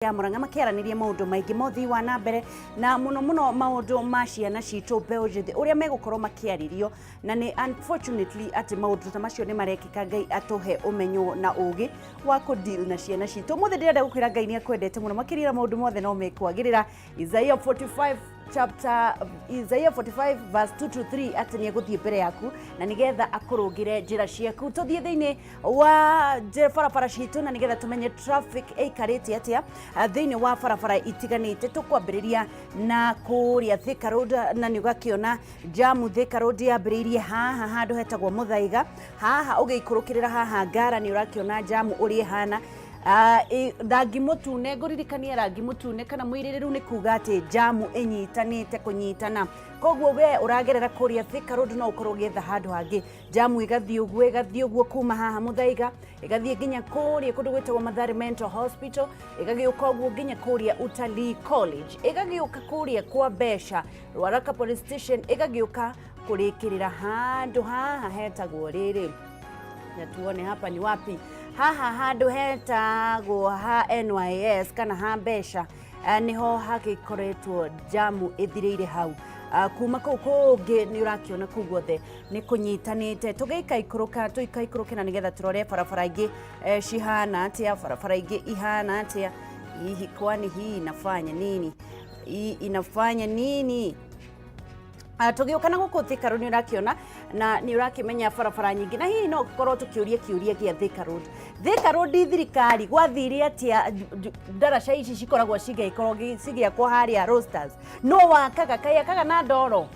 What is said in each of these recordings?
ya Murang'a makĩaranĩria maũndũ maingĩ mothi wa nambere na muno maũndũ ma ciana citũ mbeũ njĩthĩ ũrĩa megũkorwo makĩarĩrio na nĩ unfortunately atĩ maũndũ ta macio nĩ marekĩka. Ngai atũhe ũmenyo na ũgĩ wa kũdeal na ciana citũ. Mũthĩ ndĩrenda gũkwĩra Ngai nĩ akwendete mũno makĩria maũndũ mothe no mekwagĩrĩra. Isaiah 45 verse 2 to 3 atĩ nĩ egũthiĩ mbere yaku na nĩgetha akũrũngĩre njĩra ciaku. Tũthiĩ thĩinĩ wa barabara citũ na nĩgetha tũmenye traffic ĩikarĩte atĩa thĩinĩ wa barabara itiganĩte. Tũkwambĩrĩria na kũrĩa Thika Road na nĩ ũgakĩona jamu Thika Road yambĩrĩirie haha handũ hetagwo Mũthaiga. Haha ũgĩikũrũkĩrĩra haha Ngara nĩ ũrakĩona jamu ũrĩa ihana. Rangi mũtune ngũririkania rangi mũtune kana mwĩrĩrĩru nĩ kuga atĩ jamu ĩnyitanĩte kũnyitana. Koguo we ũragerera kũrĩa Thika Road no ũkorwo ũgĩetha handũ hangĩ jamu ĩgathiĩ ũguo kuma haha Mũthaiga ĩgathiĩ nginya kũrĩa kũndũ gwĩtagwo Mathare Mental Hospital ĩgagĩũka ũguo nginya kũrĩa Utalii College ĩgagĩũka kũrĩa kwa Besha Ruaraka Police Station ĩgagĩũka kũrĩkĩrĩra handũ haha hetagwo rĩrĩ na tuone hapa ni wapi. Haha handũ hetagwo ha NYS kana ha Besha niho hagĩkoretwo jamu ĩthirĩire hau. Kuma kũu kũngĩ nĩ ũrakĩona kũu guothe nĩ kũnyitanĩte. Tũikaikũrũke na nĩgetha tũrore barabara ingĩ cihana atĩa, barabara ingĩ ihana atĩa. Hihi kwani hii inafanya nini? Hii inafanya nini? Tũgĩũka na gũkũ Thika Road nĩ ũrakĩona na nĩ ũrakĩmenya barabara nyingĩ na hihi no gũkorwo tũkĩũria kĩũria gĩa Thika Road. Thika Road thirikari gwathire atĩa ndaraca ici cikoragwo cigĩakwo harĩa Roasters no wakaga kayakaga na ndoro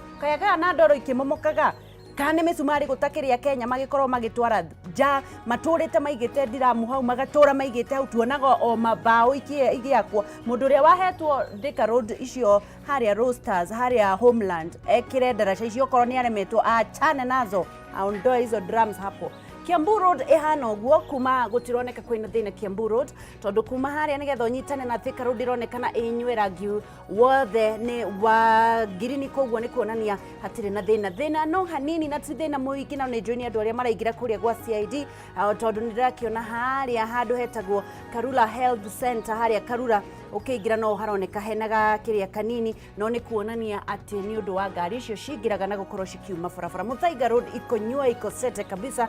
ikĩmomokaga kana mĩcumarĩ gũtakĩrĩa Kenya magĩkorwo magĩtwara ja matũrĩte maigĩte ndiramu hau magatũra maigĩte hau tuonaga o mabao igĩakwo. Mũndũ ũrĩa wahetwo Thika Road icio harĩa Roasters harĩa Homeland ekĩre ndaraca icio okorwo nĩ aremetwo achane nazo aondoe hizo drums hapo. Kiambu Road ihana ũguo kuma gũtironeka kwĩna thĩna Kiambu Road tondũ kuma harĩa nĩgetha ũnyitane na Thika Road ironekana inyue rangi wothe nĩ wa ngirini. Koguo nĩ kuonania hatirĩ na thĩna no hanini na ti thĩna mũingĩ na nĩ njũĩ nĩ andũ arĩa maraingĩra kũrĩa gwa CID tondũ nĩ ndĩrakĩona harĩa handũ hetagwo Karura Health Center harĩa Karura ũkĩingĩra no haroneka hena gakĩrĩa kanini no nĩ kuonania atĩ nĩ ũndũ wa ngari icio cingĩraga na gũkorwo cikiuma barabara. Mũthaiga Road ikonyua ikosete kabisa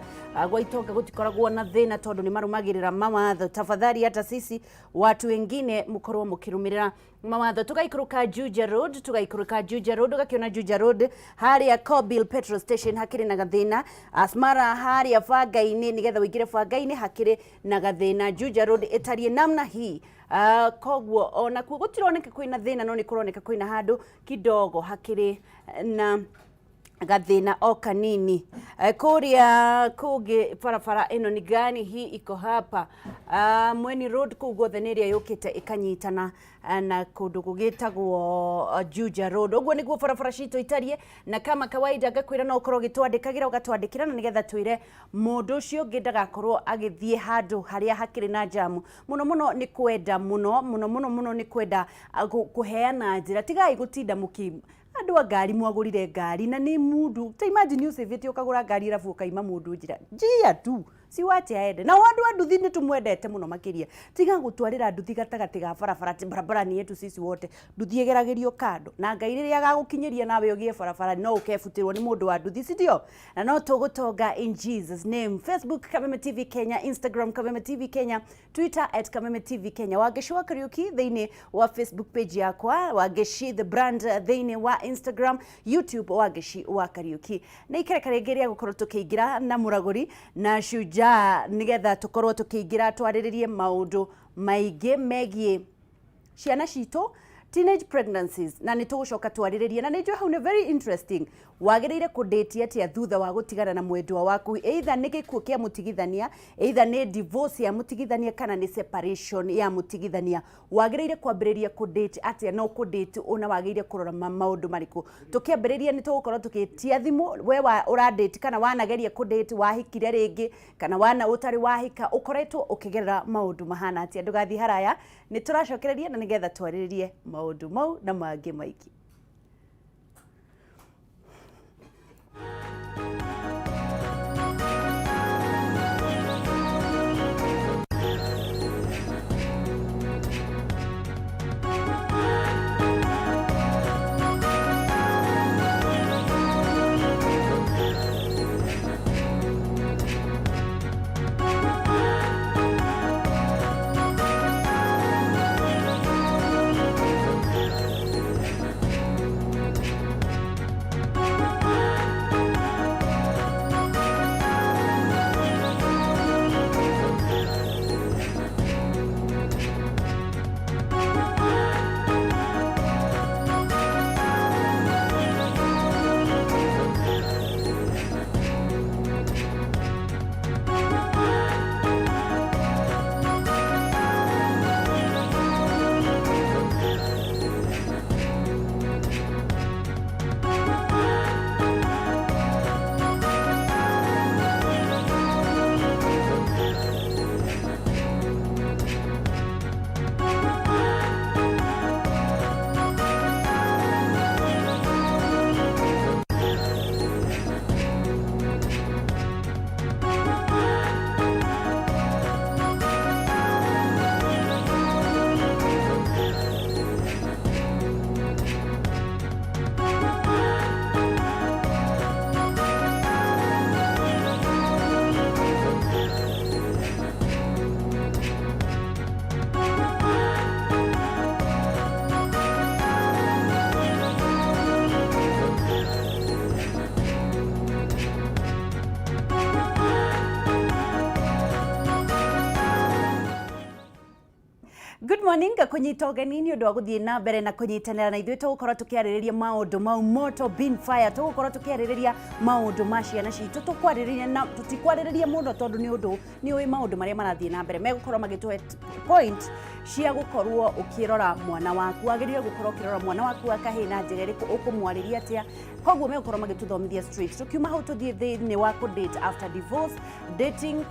gwa Itonga gũtikoragwo na thĩna tondũ nĩ marũmagĩrĩra mawatho. Tafadhali hata sisi watu wengine mũkorwo mũkĩrũmĩrĩra mawatho. Tugaikũrũka Juja Road ũgakĩona Juja Road harĩa Kobil Petrol Station hakĩrĩ na gathĩna. Asmara harĩa Banga-inĩ nĩgetha ũingĩre Banga-inĩ hakĩrĩ na gathĩna. Juja Road ĩtariĩ namna hii. Koguo ona kuo gũtironeka kwĩna thĩna no nĩ kũroneka kwĩna handũ kidogo hakĩrĩ na gathĩna o kanini. Kũrĩa kũngĩ barabara ĩno ni gani hii iko hapa Mweni Road kũu guothe nĩ ĩrĩa yũkĩte ĩkanyitana na kũndũ gũgĩtagwo Juja Road. Ũguo nĩguo barabara citũ itariĩ na kama kawaida ngakwĩra no ũkorwo ũgĩtwandĩkagĩra ũgatwandĩkĩra na nĩgetha twĩre mũndũ ũcio ũngĩ ndagakorwo agĩthiĩ handũ harĩa hakĩrĩ na jamu. Mũno nĩ kwenda mũno nĩ kwenda kũheana njĩra. Tigai gũtinda andũ a ngari mwagũrire ngari na nĩ mundu ta imagine usavĩte ũkagũra ngari ĩrabu ũkaima mũndũ njĩra njia tu si wache aende na andũ a nduthi nĩ tũmwendete mũno makĩria. Tiga gũtwarĩra nduthi gatagatĩ ga barabara ni yetu sisi wote nduthi ĩgeragĩrio kando na Ngai rĩrĩa agagũkinyĩria nawe ũgĩe barabara no ũkebutĩrwo nĩ mũndũ wa nduthi sindio. Na no tũgũtonga in Jesus name. Facebook Kameme TV Kenya, Instagram Kameme TV Kenya, Twitter @Kameme TV Kenya. Wangeci Kariuki thĩinĩ wa Facebook page yakwa, Wangeci the brand thĩinĩ wa Instagram, YouTube Wangeci Kariuki. Na ikereka rĩngĩ rĩa gũkorwo tũkĩingĩra na Muraguri na Shujaa nĩgetha tũkorwo tũkĩingĩra twarĩrĩrie maũndũ maingĩ megiĩ ciana citũ, teenage pregnancies na nĩ tũgũcoka twarĩrĩrie na nĩ njũĩ hau nĩ very interesting. Wagĩrĩire kũdate atĩa thutha wa gũtigana na mwendwa waku, either nĩ gĩkuũ kĩa mũtigithania, either nĩ divorce ya mũtigithania kana nĩ separation ya mũtigithania. Wagĩrĩire kwambĩrĩria kũdate atĩa no kũdate ona wagĩrĩire kũrora maũndũ marĩkũ. Tũkĩambĩrĩria nĩ tũgũkorwo tũgĩtia thimũ we ũradate kana wanageria kũdate wahikire rĩngĩ kana wana ũtarĩ wahika ũkoretwo ũkĩgerera maũndũ mahana atĩa. Ndũgathiĩ haraya nĩ tũracokereria na nĩgetha twarĩrĩrie maũndũ mau na mangĩ maingĩ. morning kunyita ugeni ni undu wa guthie na mbere na kunyitanira na ithuĩ tũgũkorwo tũkĩarĩrĩria maũndũ mau moto bin fire tũgũkorwo tũkĩarĩrĩria maũndũ ma ciana citũ tũkwarĩrĩria na tũtikwarĩrĩria mũno tondũ nĩ ũndũ nĩ ũĩ maũndũ marĩa marathiĩ na mbere megũkorwo magĩtũhe point cia gũkorwo ũkĩrora mwana waku wagĩrĩire gũkorwo ũkĩrora mwana waku wa kahĩĩ na njĩra ĩrĩkũ ũkũmwarĩria atĩa koguo megũkorwo magĩtũthomithia straight tũkiuma hau tũthiĩ thĩinĩ wa kũ-date after divorce dating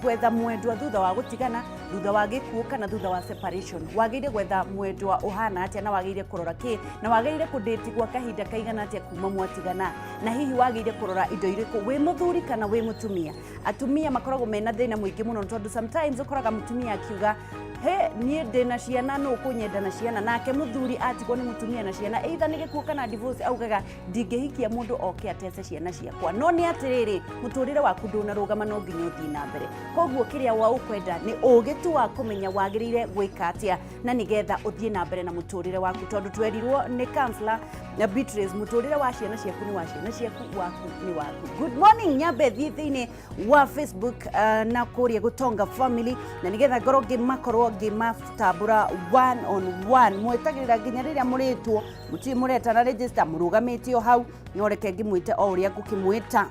gwetha mwendwa thutha wa gũtigana thutha wa gĩkuũ kana thutha wa separation wagĩrĩire gwetha mwendwa ũhana atĩa na wagĩrĩire kũrora kĩ na wagĩrĩire kũ-date gwa kahinda kaigana atĩa kuma mwatigana na hihi wagĩrĩire kũrora indo irĩkũ wĩ mũthuri kana wĩ mũtumia atumia makoragwo mena thĩna mũingĩ mũno tondũ sometimes ũkoraga mũtumia akiuga he niĩ ndĩna ciana no kũnyenda na ciana nake mũthuri atigwo nĩ mũtumia na ciana either nĩ gĩkuũ kana divorce augaga ndingĩhikia mũndũ oke atece ciana ciakwa no nĩ atĩrĩrĩ mũtũrĩre waku ndũnarũgama no nginya ũthiĩ na mbere koguo kĩrĩa wa ũkwenda nĩ ũgĩ tu wa kũmenya wagĩrĩire gwĩka atĩa na nĩgetha ũthiĩ na mbere na mũtũrĩre waku tondũ twerirwo nĩ counselor na Beatrace mũtũrĩre wa ciana ciaku nĩ wa ciana ciaku waku nĩ waku. Good morning nyambe thiĩ thĩinĩ wa Facebook na kũrĩa Gũtonga family na nĩgetha ngorwo ngĩmakorwo ngĩmatambũra one on one mwetagĩrĩra nginya rĩrĩa mũrĩtwo mũtirĩ mũretana register mũrũgamĩte o hau no reke ngĩmwĩte o ũrĩa ngũkĩmwĩta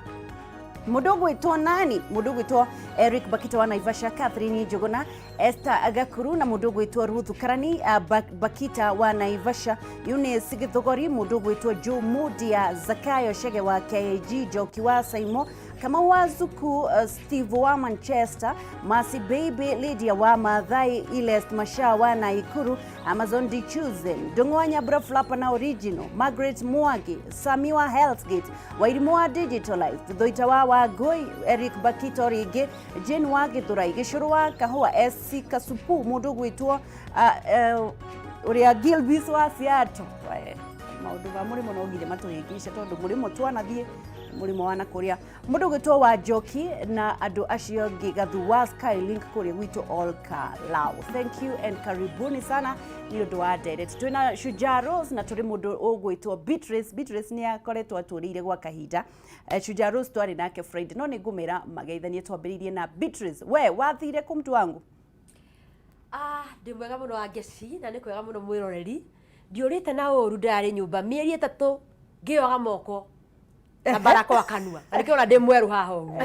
mũndũ ũgwĩtwo nani mũndũ ũgwĩtwo Eric Bakita wa Naivasha, Catherine Njuguna, Esther Gakuru na mũndũ ũgwĩtwo Ruth Karani Bakita wa Naivasha, Eunice Githogori, mũndũ ũgwĩtwo Joe Mudia, Zakayo Shege wa KG, Joki wa Saimo, Kama wa Zuku, Steve wa Manchester, Masi Baby, Lydia wa Mathai, Ilest Masha wa Naikuru, Amazon Dichuzen, Dongwanya Braflapa na Original, Margaret Mwagi, Sami wa Healthgate, Wairimu wa Digitalized, Dhoita wa Goi, Eric Bakito Rige, Jen wa Githurai, Gicuru wa Kahua, SC Kasupu, mũndũ gwĩtwo ũrĩa Gilbis wa Seattle. Maũndũ ma mũrĩmo no ngire matũhĩngĩce tondũ mũrĩmo twanathiĩ mũrĩmo wa nakũrĩa mũndũ gwĩtwo wa Njoki na andũ acio ngĩ gathu wa Skylink kũrĩa gwitũ all Kalau. Thank you and karibuni sana nĩ ũndũ wa direct. Twĩna Shujaa Rose na tũrĩ mũndũ ũgwĩtwo Beatrace. Beatrace nĩ akoretwo atũrĩire gwa kahinda. Shujaa Rose twarĩ nake Friday no nĩ ngũmĩra mageithanie twambĩrĩirie na Beatrace. We wathire kũ mtu wangu? Ndĩ mwega mũno wa ngeci na nĩ kwega mũno mwĩroreri. Ndiũrĩte na ũru ndarĩ nyũmba mĩeri 3 ngĩoga moko na barako wa kanua. Arĩkĩ ona ndĩ mweru haha ũguo.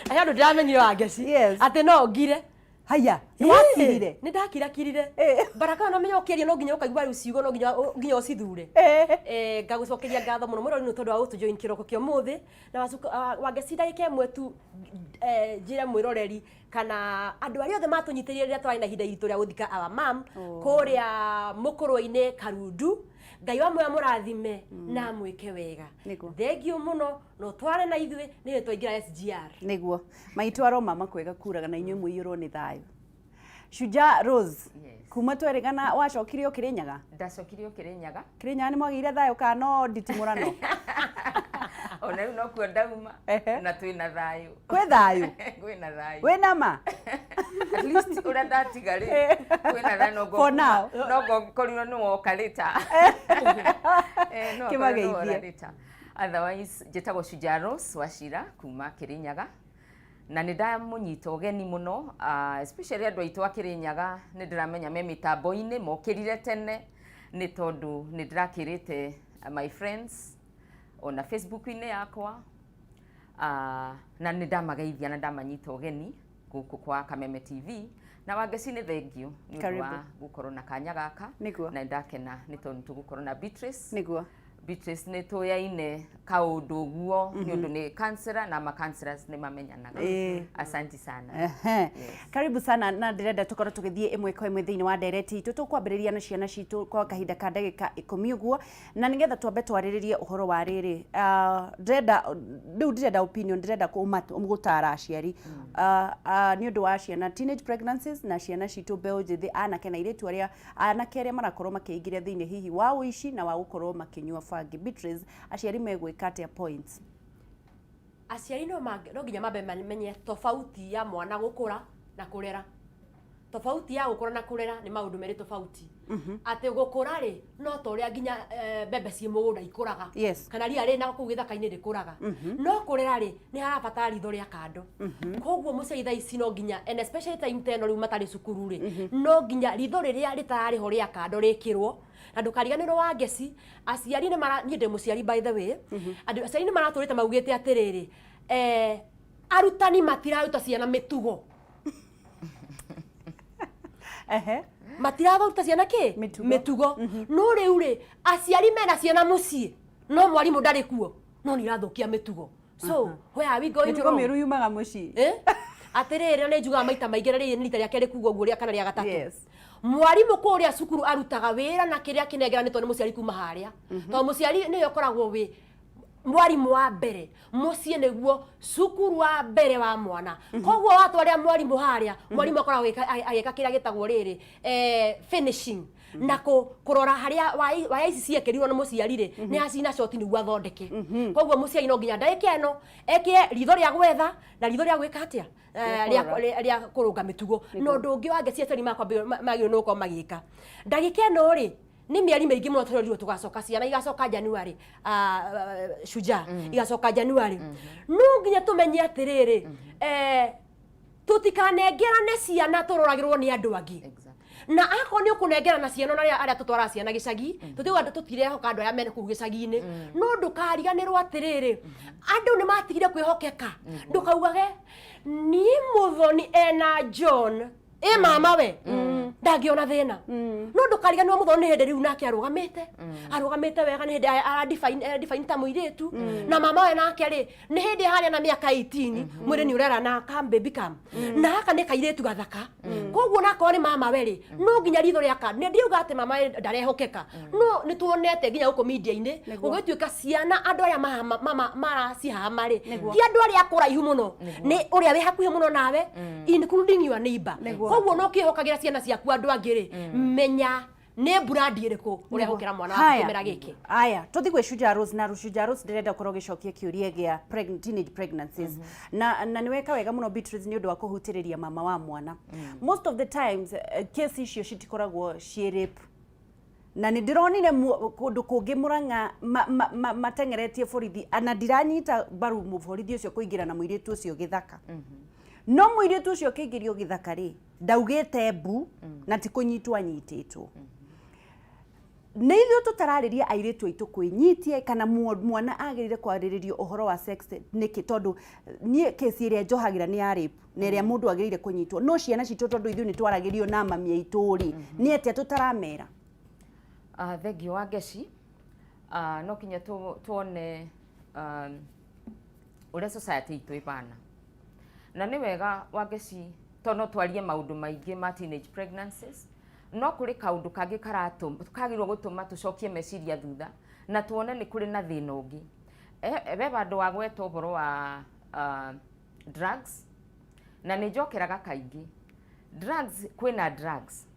Aya ndo ndamenyire wa ngeci. Atĩ no ngire. Haya, wakirire. Nĩ ndakira-kirire. Baraka ona menya ũkĩaria no nginya ũkaigua rĩu ciugo no nginya ũcithure. Ngagũcokeria ngatho mũno mũno nĩ tondũ wa gũtũjoin kĩroko kĩa ũmũthĩ na wa ngeci ndagĩka ĩmwe tu njĩre mwĩroreri kana andũ arĩa othe matũnyitĩrĩire rĩrĩa twarĩ na ihinda iritũ rĩa gũthika our mom kũrĩa mũkũrũ-inĩ Karundu. Ngai wa moya mũrathime na mwĩke wega. Thengiũ mũno no tware na ithuĩ nĩ twaingĩra SGR. Nĩguo maitũ aroma makwega kuraga na inyuĩ mũiyũrwo nĩ thayũ. Shujaa Rose, kuma twerĩgana wacokire o Kĩrĩnyaga? Ndacokire o Kĩrĩnyaga. Kĩrĩnyaga nĩ mwagĩire thayũ kana no nditimũrano? Ona rĩu no kuo ndauma na twĩna thayũ. Kwĩ thayũ? Kwĩna thayũ. Wĩna ma? At least ũrĩa ndatiga rĩ kwĩna thayũ no for now. No ngokorirwo nĩ woka rĩta. Kĩmageithie. Otherwise njĩtagwo Shujaa Rose wa Cira kuma Kĩrĩnyaga. Na nĩ ndamũnyita ũgeni mũno especially andũ aitũ a Kĩrĩnyaga nĩ ndĩramenya me mĩtambo-inĩ mokĩrire tene nĩ tondũ nĩ ndĩrakĩrĩte my friends ona Facebook-inĩ yakwa na nĩ ndamageithia na ndamanyita ũgeni gũkũ kwa Kameme TV na wa ngeci nĩ thengio nĩ ũndũ wa gũkorwo na kanya gaka na ndakena nĩ tondũ tũgũkorwo na Beatrace. Nĩguo Beatrace nĩ tũyaine kaũndũ guo nĩ ũndũ nĩ counselor na ma counselors nĩ mamenyanaga. Asante sana. Karibu sana na ndĩrenda tũkorwo tũgĩthiĩ ĩmwe kwa ĩmwe thĩinĩ wa ndereti itũ tũkwambĩrĩria na ciana citũ kwa kahinda ka ndagĩka 10 ũguo na nĩgetha twambe twarĩrĩrie ũhoro wa rĩrĩ ndĩrenda opinion ndĩrenda gũtara aciari nĩ ũndũ wa ciana teenage pregnancies na ciana citũ mbeũ njĩthĩ anake na airĩtu arĩa anake arĩa marakorwo makĩingĩria thĩinĩ hihi wa ũici na wa gũkorwo makĩnyua bangi. Beatrace, aciari megwĩka atĩa points? Aciari no nginya mambe mamenye tofauti ya mwana gũkũra na kũrera. tofauti ya gukura na kurera ni maundu meri tofauti ate gukura ri no to ria nginya bebe cie mugunda ikuraga kana ria ri na ku githaka-ini rikuraga no kurera ri ni harabatara ritho ria kando koguo muciari thaa ici no nginya and especially time teno riu matari cukuru ri no nginya ritho riria ritarari ho ria kando rikirwo na ndukariganirwo wa ngeci aciari ni mara nie ndi muciari by the way aciari ni maraturite maugite atiriri arutani matiraruta ciana mitugo matiraruta ciana ki mitugo no riu ri aciari mena ciana mucii no mwarimu ndari kuo no ni rathukia mitugo so where are we going mitugo miru yumaga mucii atiriri ni njuga maita maingi ri ni rita ria keri kugo guo ria kana ria gatatu mwarimu kuria cukuru arutaga wira na kiria kinegeranitwo ni muciari kuma haria to muciari ni yokoragwo wi mwarimu wa mbere mucie niguo cukuru wa mbere wa mwana koguo watwaria mwarimu haria mwarimu akoragwo agika kiria gitagwo riri finishing na kurora haria wa ici ciekerirwo na muciari ri ni acina shoti niguo athondeke koguo muciari no nginya ndaike eno ekie ritho ria gwetha na ritho ria gwika atia ria kurunga mitugo no ndungi wange cietani makwa magiro no ko magika ndagika eno ri ni mieri meingi muno tũrĩrirwo tugacoka ciana igacoka January Shujaa igacoka January no nginya tumenye atiriri tutikanengerane ciana turoragirwo ni andu angi na ako ni ukunengerana ciana na aria tutwara ciana gicagi tutiga tutirehoka andu aya mene ku gicagi-ini no ndukariganirwo atiriri andu ni matigire kwihokeka ndukaugage ni muthoni ena John mama we ndagiona thina no ndukariganirwo muthoni hindi riu nake arugamite wega ni hindi define ta muiritu na mama we nake ri ni hindi haria na miaka 18 mwiri ni urera na kam baby cam na haka ni kairitu gathaka koguo nako ni mama we ri no nginya ritho riaka ni ndiuga ati mama we ndarehokeka no ni tuonete nginya uko media-ini ugituika ciana andu aya mama maracihaha mari ti andu aria kuraihu muno ni uria wi hakuhi muno nawe including your neighbor koguo no kihokagira ciana ciaku andu angiri menya ne brandi iriku uria hokera mwana wa kumera giki aya tuthi gwe Shujaa Rose na Shujaa Rose ndirenda korwo gicokia kiuria gia teenage pregnancies na niweka wega muno Beatrace ni undu wa kuhutiriria mama wa mwana most of the times case icio citikoragwo ci rape na ni ndironire kundu kungi Murang'a matengeretie borithi ana ndiranyita baru muborithi ucio kuingira na muiritu ucio githaka no muiritu ucio kiingirio githaka ri ndaugite mbu na ti kunyitwo anyititwo ni ithuĩ tutarariria airitu aitu kwinyitie kana mwana agirire kwariririo uhoro wa sex niki tondu nie kesi iria njohagira ni ya rape na iria mundu agirire kunyitwo no ciana citu tondu ithuĩ ni twaragirio na mami aitu ri ni atia tutaramera thengio wa ngeci no kinya tuone uria society itu ibana na ni wega wa ngeci tono twarie maundu maingi ma teenage pregnancies no kuri kaundu kangi kagirwo gutuma tucokie meciria thutha na tuone ni kuri na thina ungi be bandu wa gwetwo uboro wa drugs na ni njokeraga kaingi drugs kwina drugs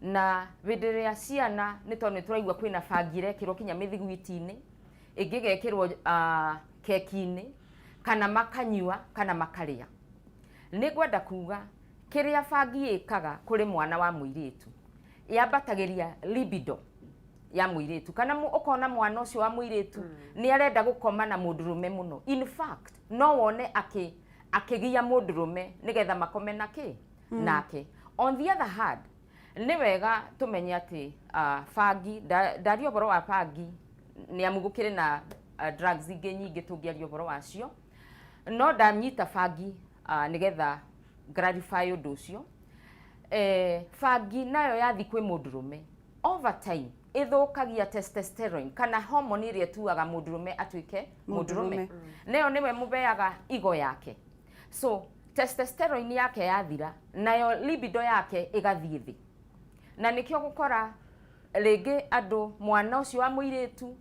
na bidire ya ciana ni tone turaigwa kwina bangire kiro kinya mithiguiti-ini ingigekirwo keki-ini kana makanyua kana makaria ni gwenda kuga kiria bangi ikaga kuri mwana wa muiritu yambatagiria libido ya muiritu kana ukona mwana ucio wa muiritu ni arenda gukoma na mundurume muno in fact no wone akigia mundurume nigetha makome nake on the other hand ni wega tumenye ati bangi ndario boro wa bangi ni amugukire na drugs ingi nyingi tungiario boro wacio no ndanyita bangi nigetha gratify undu ucio bangi nayo yathi kwi mundurume over time ithukagia testosterone kana hormone iria tuaga mundurume atuike mundurume nayo niwe mubeaga igo yake so testosterone yake yathira nayo libido yake igathie thi na nikio gukora ringi andu mwana ucio wa muiritu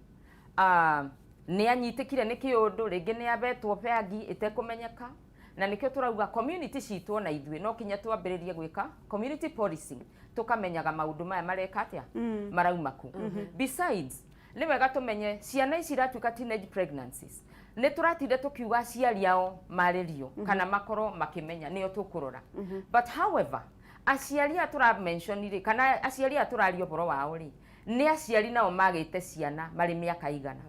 ni anyitikire ni kiundu ringi ni abetwo bangi itekumenyeka na nikio turauga community citu na ithuĩ no kinya twambĩrĩrie gwĩka community policing tukamenyaga maundu maya mareka atia marauma ku besides ni wega tumenye ciana ici iratuĩka teenage pregnancies ni turatinde tukiuga aciari ao marĩrio kana makoro makimenya nĩo tukurora but however aciari atura mention ri kana aciari aturario boro wao ri ni aciari nao magite ciana mari miaka igana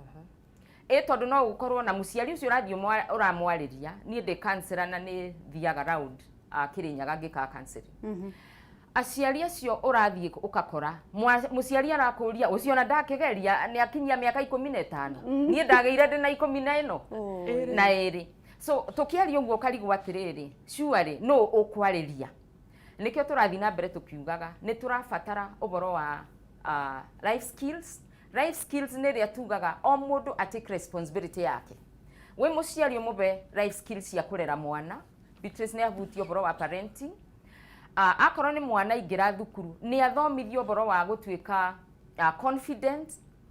tondu no gukorwo na muciari ucio radio uramwariria ni ndi counselor na ni thiaga round Kirinyaga ngika counseling aciari acio urathie ukakora muciari arakuria ucio na ndakigeria ni akinyia miaka 15 ni ndageire ndi na 14 na eri so tukiaria uguo karigwo atiriri sure no ukwariria nikio turathi na mbere tukiugaga ni turafatara uboro wa life skills ni ria tugaga o mundu atake responsibility yake we muciari umube life skills ya kurera mwana Beatrace ni avuti uboro wa parenting akorwo ni mwana ingira thukuru ni athomithio uboro wa gutuika confident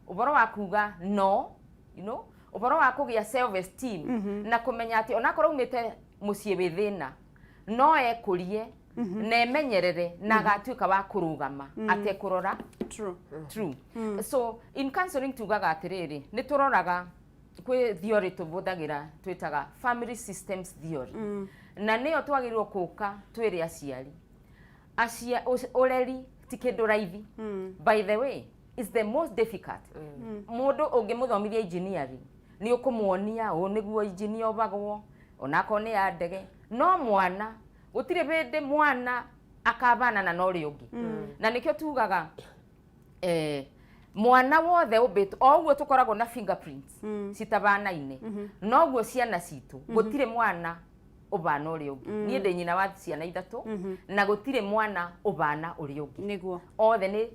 uboro wa kuga no you know uboro wa kugia self esteem na kumenya ati onakorwo umite mucie withina no ekurie na emenyerere na gatuika wa kurugama ate kurora true so in counseling tugaga atiriri ni turoraga kwi theory tubuthagira twitaga family systems theory na niyo twagirwo kuka twiri aciari ureri ti kindu raithi by the way is the most difficult mundu ungimuthomithia engineering ni ukumuonia niguo engineer ubagwo onako ni ya ndege no mwana gutire bende mwana akabana na nori ungi na nikio tugaga mwana wothe ubit oguo tukoragwo na fingerprints citabanaine noguo ciana citu gutire mwana ubana uri ungi ni ndi nyina wa ciana ithatu na gutire mwana ubana uri ungi niguo othe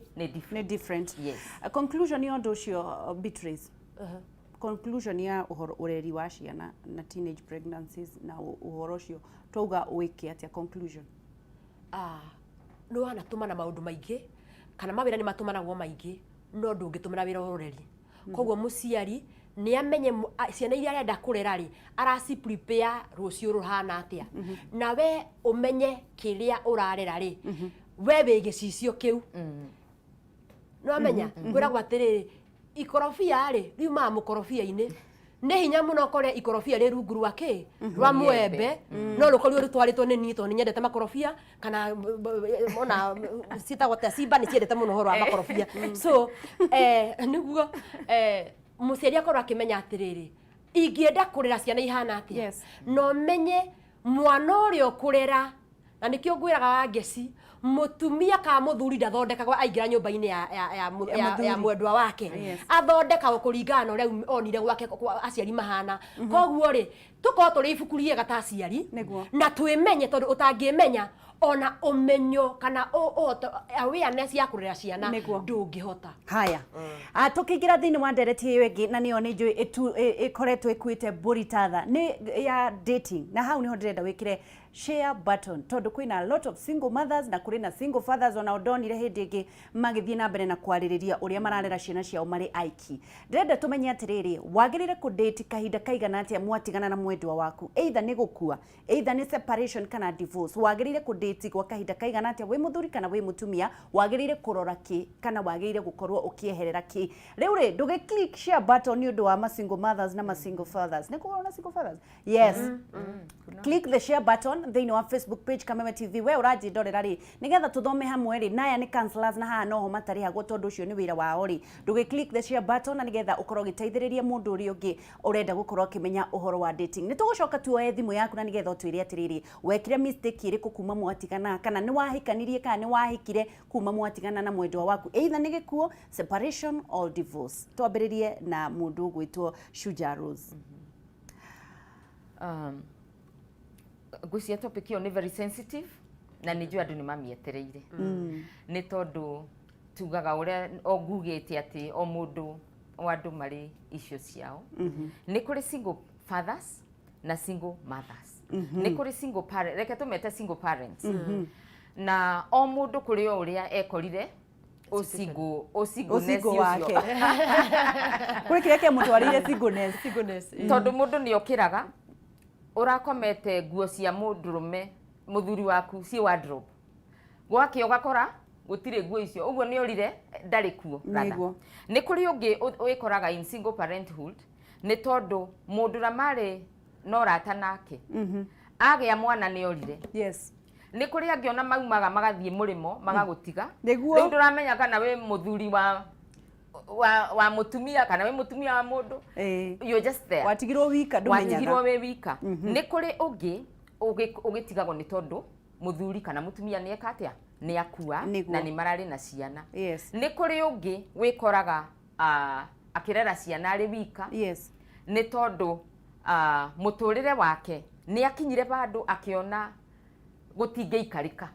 ni different yes conclusion yo ndo cio Beatrace conclusion ya uhoro ureri wa ciana na teenage pregnancies na uhoro cio twauga wiki atia conclusion no ana tumana maundu maingi kana mawira ni matumana gwo maingi no ndungitumira wira ureri koguo muciari ni amenye ciana iria arenda kurera ri araci prepare rucio ruhana atia na we umenye kiria urarera ri we wigicicio kiu no amenya kwira gwatiriri ikorofia ri riuma mukorofia-ini ne hinya muno kore ikorofia ri rungu rwake rwa mwembe no rukori rutwaritwo ni nito ni nyendete makorofia kana ona sitagwata simba ni ciendete muno horo wa makorofia so niguo muciari akorwo akimenya atiriri ingienda kurera ciana ihana atia no menye mwana uria ukurera na nikio ngwiraga wa ngeci mutumia ka muthuri ndathondekagwa aingira nyumba-ini ya mwendwa wake athondekagwo kuringana uria onire gwake aciari mahana koguo ri tukorwo turi ibuku riega ta aciari na twimenye tondu utangimenya ona umenyo kana awareness ya kurera ciana ndungihota haya tukiingira thiini wa ndereti iyo ingi na niyo ni njui ikoretwo ikuite buritatha ni ya dating na hau niho ndirenda wikire share button tondu kwina a lot of single mothers na kuri na single fathers ona udonire hindi ingi magithie na mbere na kwaririria uria mararera ciana ciao mari aiki ndirenda tumenye atiriri wagirire ku date kahinda kaigana atia mwatigana na mwendwa waku either ni gukua either ni separation kana divorce wagirire ku date kwa kahinda kaigana atia wi muthuri kana wi mutumia wagirire kurora ki kana wagirire gukorwo ukieherera ki riu ri nduge click share button ni undu wa ma single mothers na ma single fathers ni kuona single fathers yes click the share button thiini wa Facebook page Kameme TV we uraji ndorera ri nigetha tuthome hamwe ri naya ni counselors na haha noho matari hago tondu ucio ni wira wao ri nduge click the share button na nigetha ukorwo giteithiriria mundu uri ungi urenda gukorwo akimenya uhoro wa dating ni tugucoka tuoe thimu yaku na nigetha utwire atiriri wekire mistake iriku kuma mwatigana kana ni wahikanirie kana ni wahikire kuma mwatigana na mwendwa waku either ni gikuo separation or divorce twambiririe na mundu gwitwo Shujaa Rose gucia topic yo ni very sensitive na ni jua andu ni mamietereire ni tondu tugaga uria ogugite ati o mundu o andu mari issues ciao ni kuri single fathers na single mothers ni kuri single parents reke tumete single parents na o mundu kuri o uria ekorire osigo wake kuri kireke mutwarire singleness tondu mundu ni okiraga urakomete nguo cia mundurume muthuri waku ci wardrobe gwake ugakora gutire nguo icio uguo ni orire ndari kuo rather ni kuri ungi wikoraga in single parenthood ni tondu mundura mari no rata nake agia mwana ni orire nä kå rä angä ona maumaga magathiä må rä mo magagåtiga rä u ndå ramenya kana wä må thuri wa må tumia kana wä må tumia wa må ndå watigirwo wika watigirwo wä wika nä kå rä å ngä å gä tigagwo nä tondå må thuri kana må tumia nä eka atä nä akua na nä mararä na ciana nä kå rä å ngä wä koraga akä rera ciana arä wika nä tondå må tå rä re wake nä akinyire bandå akä gå tingä ikarä ka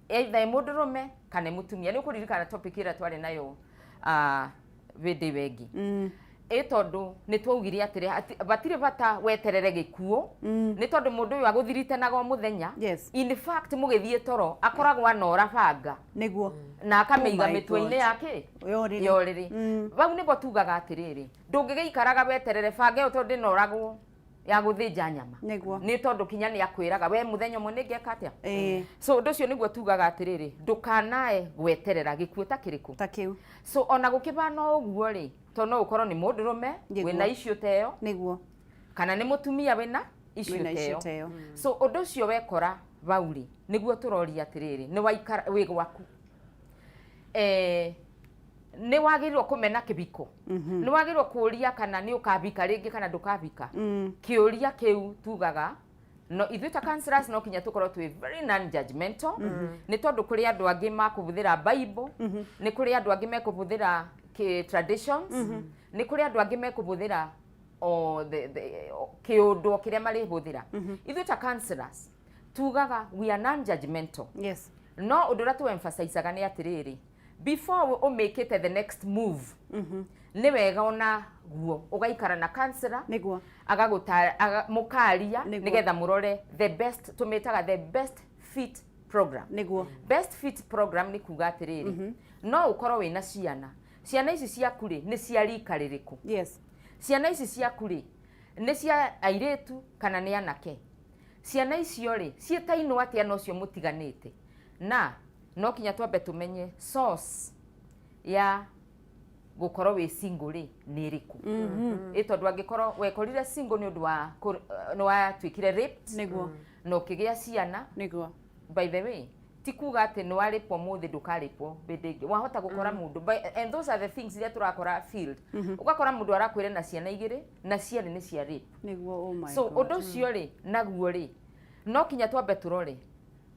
either må ndå rå me kana må tumia nä å kå ririkana topic ä rä a twarä nayo hä ndä wengä ä tondå nä twaugire atä batirä bata weterere gä kuo nä tondå må ndå å yå agå thiritenaga må thenya in fact må gä thiä toro akoragwo anora banga na akameiga mä twe-inä yake yorä rä bau nä bo tugaga atä rä rä ndå ngä gä ikaraga weterere banga ä yo tondå ndä noragwo ya gå thä nja nyama nä tondå kinya nä akwä raga we må thenya mwe nä ngeka atä so ndå cio nä guo tugaga atä rä rä ndå kanae gweterera gä kuo ta kä rä kå so ona gå kä bana å guo rä to no å korwo nä må ndå rå me wä na icio teo kana nä må tumia wä na icio teo so å ndå å cio wekora bau rä nä guo tå roria atä rä rä nä waikara wä gwaku nä wagä rirwo kå mena kä biko nä wagä rirwo kå ria kana nä å kabika rä ngä kana ndå kabika kä å ria kä u tugaga no ithuä ta counselors no kinya tå korwo twä very non judgmental nä tondå kå rä andå angä makå bå thä ra bible nä kå rä andå angä mekå bå thä ra traditions nä kå rä andå angä mekå bå thä ra kä å ndå kä rä a marä bå thä ra ithuä ta counselors tugaga we are non judgmental no å ndå å rä a tå emphasizaga nä atä rä rä before o make it the next move ni wega ona guo ugaikara na counselor niguo agagutara mukaria nigetha murore the best tumetaga the best fit program niguo best fit program ni kuga atiriri no ukorwo wina ciana ici ciaku ri ni cia rika ririku ciana ici ciaku ri ni cia airetu kana ni anake ciana icio ri cietaino atia no cio mutiganite na no kinya twambe tumenye source ya gukorwo wi single ri ni riku itondu angikorwo wekorire single ni undu wa no wa twikire raped niguo no kigia ciana niguo by the way tikuga ati no aripwo muthi ndukaripwo bindingi wahota gukora mundu and those are the things that turakora field ugakora mundu arakwire na ciana igiri na ciana ni cia rape niguo oh my so undu cio ri naguo ri no kinya twambe turore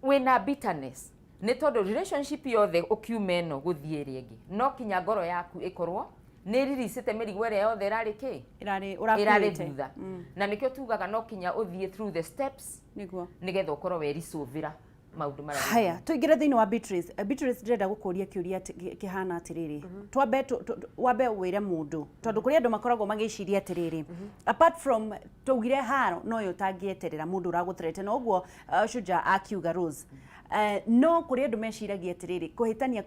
wina bitterness ni tondu relationship yothe ukiume no guthie ringi no kinya ngoro yaku ikorwo ni ririsite mirigo ire yothe irari ki irari thutha na nikio tugaga no kinya uthie through the steps niguo nigetha ukorwo we risuvira maundu mara haya tuingire thiini wa Beatrace ndenda gukuria kiuria kihana atiriri twambe wambe wire mundu tondu kuri andu makoragwo magiciria atiriri apart from tugire haro no yo tangieterera mundu uragutrete no guo Shujaa akiuga Rose no kuri andu meciragia atiriri kuhitania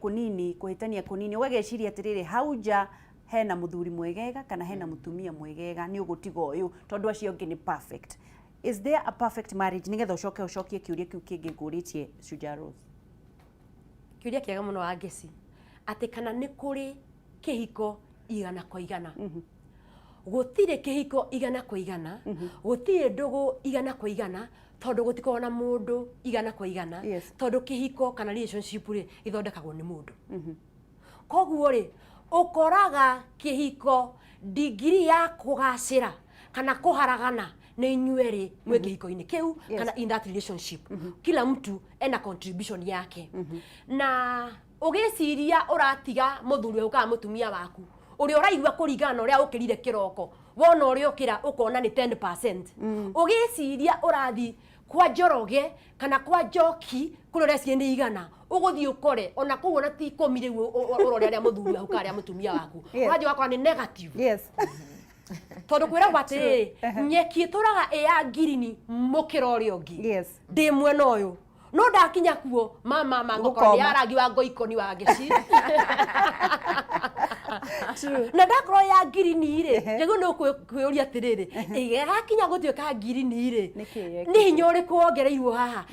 kunini ugageciria atiriri hauja hena muthuri mwegega kana hena mutumia mwegega ni ugutiga uyu tondu acio ngi ni perfect. Is there a perfect marriage? Nigetha ucokie kiuria kiu kingi nguritie Shujaa Rose. Kiuria kiega muno angeci. Ati kana ni kuri kihiko igana kwa igana. Gutire kihiko igana kwa igana, gutire ndugu igana kwa igana, tondu gutiko na mundu igana kwa igana, tondu kihiko kana relationship ri ithondekagwo ni mundu. Koguo ri ukoraga kihiko degree ya kugacira kana kuharagana na inyueri mwe kihiko-ini kiu kana in that relationship kila mtu ena contribution yake na ugiciria uratiga muthuri uka mutumia waku uri uraigwa kuringana uria ukirire kiroko wona uri ukira ukona ni 10% ugiciria urathi kwa njoroge kana kwa njoki kurore ciende igana uguthi ukore ona kuona ti komire urore aria muthuri uka aria mutumia waku waje wakwa ni negative tondu kwira bati nyeki turaga ya ngirini mukira uri ungi ndi mwena uyu no ndakinya kuo mama ngoko ni arangi wa ngoikoni wa ngeci na ndakoro ya ngirini ri yego no kwiyuria atiriri igakinya gutuika ngirini ri ni hinya uri kuongereirwo haha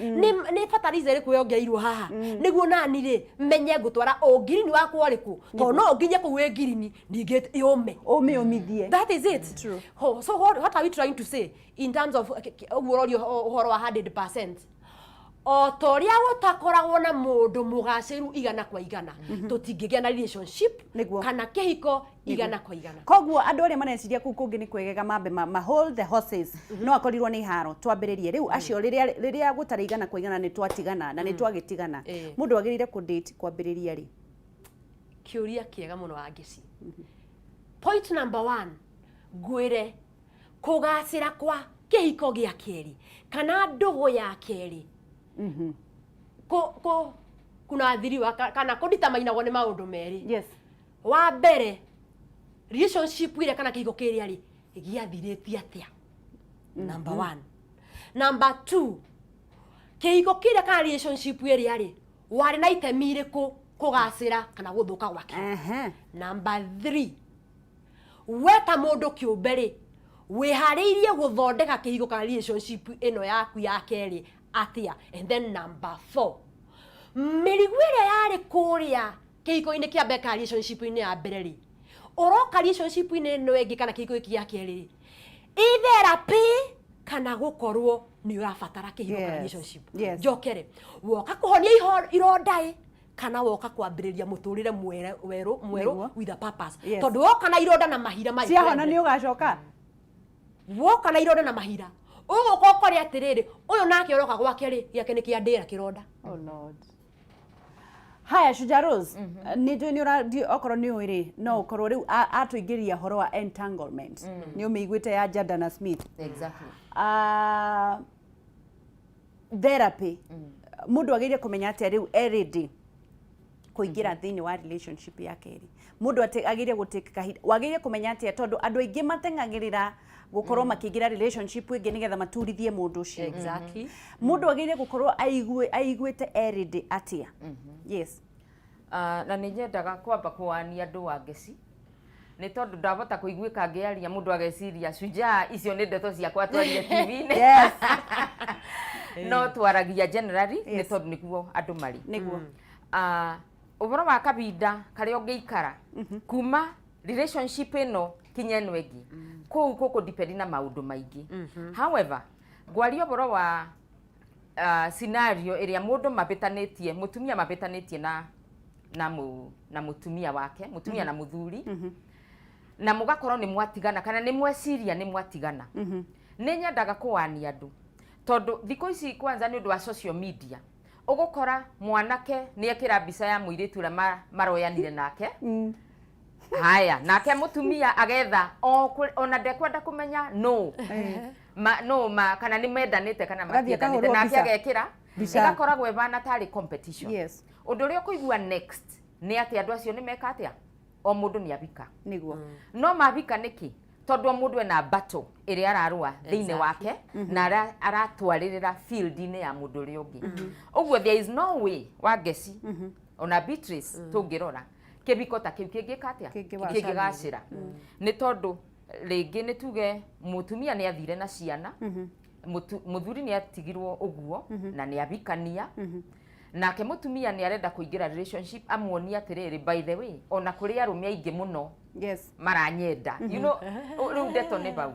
ni fertilizer ri kuongereirwo haha niguo nani ri menye gutwara o ngirini wakwa riku to no nginye kuwe ngirini ninge yume umithie. That is it. True. So what are we trying to say in terms of uhoro wa 100%? o toria gutakoragwo na mundu mugaciru igana kwa igana tutingigea na relationship kana kihiko igana kwa igana. Koguo andu aria maneciria kuu kungi ni kwegega mambe ma hold the horses no akorirwo ni haro twambiririe riu acio riria gutari igana kwa igana ni twatigana na ni twagitigana mundu agirire ku date kwambiriria ri. Kiuria kiega muno angeci. Point number 1 gwire kugacira kwa kihiko gia keri kana ndugu ya keri kuna thiri wa kana kuditamainagwo ni maundu meri. Yes. Wa mbere relationship ile kana kihiko keri ari giathirĩtie atia. Number 1. Number 2 kihiko kire kana relationship ile ari wari na itemi iriku kugacira kana guthuka gwake. Number 3 weta mundu kiumberi wihariirie guthondeka kihiko kana relationship ino yaku ya keri atia. And then number 4 mirigwire yari kuria kihiko-ini kia beka relationship ine ya bereri uroka relationship ine no engi kana kihiko iki ya keri therapy kana gukorwo ni urabatara kihiko kana relationship. Jokere woka kuhonia ironda kana woka kwambiriria muturire mweru with a purpose. Tondu woka na ironda na mahira mai cia hona ni ugacoka woka na ironda na mahira uguko kori atiriri uyu nake uroka gwake ri yake ni kiandira kironda. Oh Lord. Haya Shujaa Rose, ni jo ni ora okoro ni uiri no okoro riu atuingiria horo wa entanglement. Ni umeiguite ya Jada Smith. Exactly. Therapy. Mundu agire kumenya ati riu ready kuingira thiini wa relationship yake ri. Mundu agire gutake kahida. Wagire kumenya ati tondu andu aingi matengagirira gukorwo makigira relationship ingi nigetha maturithie mundu ucio. Exactly. Mundu agire gukorwo aiguite ready atia. Yes. Na ni nyendaga kwamba kuania andu angeci ni tondu ndavota kuiguika ngiaria mundu ageciria Shujaa icio ni ndeto ciakwa twarie TV-ini. Yes. No twaragia generally ni tondu nikuo andu mari. Niguo. Uboro wa kabinda karia ungiikara kuma relationship ino kinya ino engi kuko depend na maundu maingi. However, gwaria uboro wa scenario iria mundu mabitanitie mutumia mabitanitie na mutumia wake mutumia na muthuri na mugakorwo ni mwatigana kana ni mweciria ni mwatigana. Ni nyendaga kuwania andu tondu thiko ici kwanza ni undu wa social media ugukora mwanake ni ekira mbica ya muiritu ura maroyanire nake haya nake mutumia agetha ona ndekwenda kumenya no kana ni mendanite kana matiendanite nake agekira igakoragwo ivana tari competition. Yes. Undu ria kuigua next ni ati andu acio ni meka atia o mundu ni abika niguo. No mabika niki tondu mundu ena battle iria ararua thiini wake na aratwaririra field ine ya mundu ria ungi. Uguo there is no way wageci ona Beatrace tungirora kibiko ta kiu kingika atia kingigacira ni tondu ringi ni tuge mutumia ni athire na ciana muthuri ni atigirwo uguo na ni abikania nake mutumia ni arenda kuingira relationship amuonia atiriri by the way ona kuri arumia ingi muno maranyenda you know riu ndeto ni bau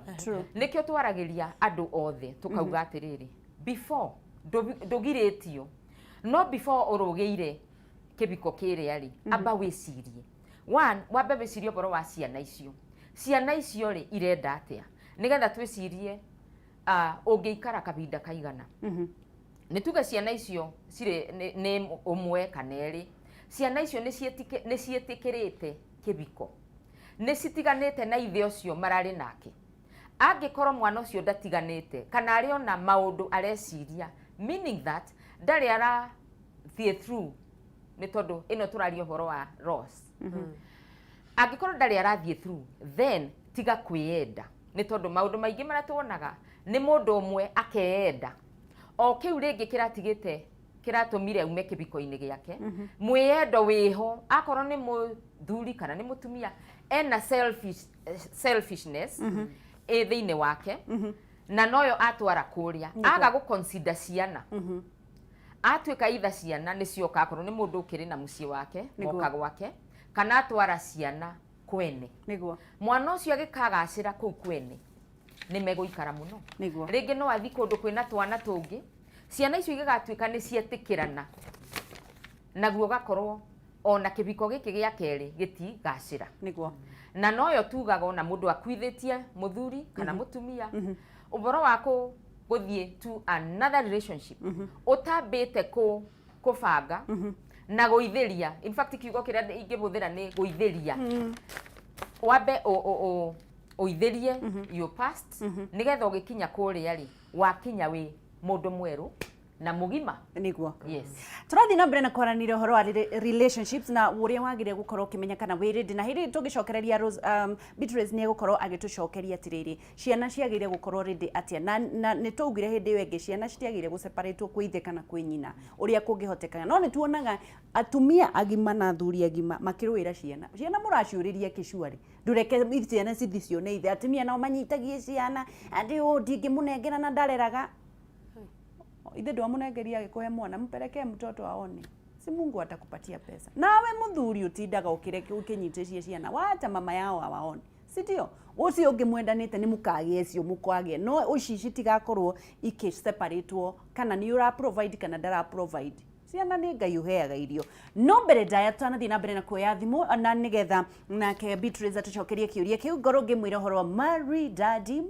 nikio twaragiria andu othe tukauga atiriri before ndugiritio no before urugiire kibiko kiri ari amba wicirie one wambe wicirie boro wa ciana icio ri irenda atia nigetha twicirie ungiikara kabinda kaigana. Nituge ciana icio cire ni umwe kana eri ciana icio ni cietikirite kibiko ni citiganite na ithe ucio marari nake angikorwo mwana ucio ndatiganite kana ari ona maundu areciria meaning that ndari ara thie through ni tondu ino turario horo wa Rose angikorwo ndari arathie through then tiga kwiyenda ni tondu maundu maingi maratuonaga ni mundu umwe akeenda o kiu ringi kiratigite kiratumire ume kibiko-ini giake mwiyendo wiho akorwo ni muthuri kana ni mutumia ena selfishness thiini wake na noyo atwara kuria aga gu consider ciana atuika itha ciana ni cioka akorwo ni mundu ukiri na mucii wake moka gwake kana atwara ciana kwene niguo mwana ucio agikagacira kuu kwene ni meguikara muno ringi no athi kundu kwina twana tungi ciana icio igatuika ni cietikirana naguo gakorwo ona kibiko giki gia keri gitigacira niguo na noyo tugaga ona mundu akwithitie muthuri kana mutumia uboro wako guthie to another relationship utambite kubanga na guitheria. In fact kiugo kiria ingibuthira ni guitheria wabe oitherie your past nigetha ugikinya kuria ri wakinya wi mundu mweru na mugima niguo. Yes. Turathi na mbere na kwaranira horo wa relationships na uria wagire gukorwo ukimenya kana wirindi na hindi tugicokereria Rose Beatrace ni gukorwo agitucokeria atiriri ciana ciagire gukorwo ready atia na ni tugire hindi wenge ciana citiagire guseparate ku ithe kana kwi nyina uria kungihotekana no ni tuonaga atumia agima na athuri agima makirwira ciana muraciuriria kicwari ndureke ciana cithicio ne ithe atumia nao manyitagie ciana andi ndingimunengera na ndareraga ithe ndo amunengeria agikuhe mwana mpelekee mtoto aone si Mungu atakupatia pesa nawe muthuri utindaga ukireke ukinyitishie ciana wacha mama yao awaone si ndio ucio ungimwendanite ni mukagie cio mukwage no ucici tigakorwo ikiseparatwo kana ni ura provide kana ndara provide ciana ni Ngai uheaga irio no mbere ndaya twanathie na mbere na kuoya thimu na nigetha nake Beatrice atucokerie kiuria kiu ngoro ngimwira horo wa Maridadi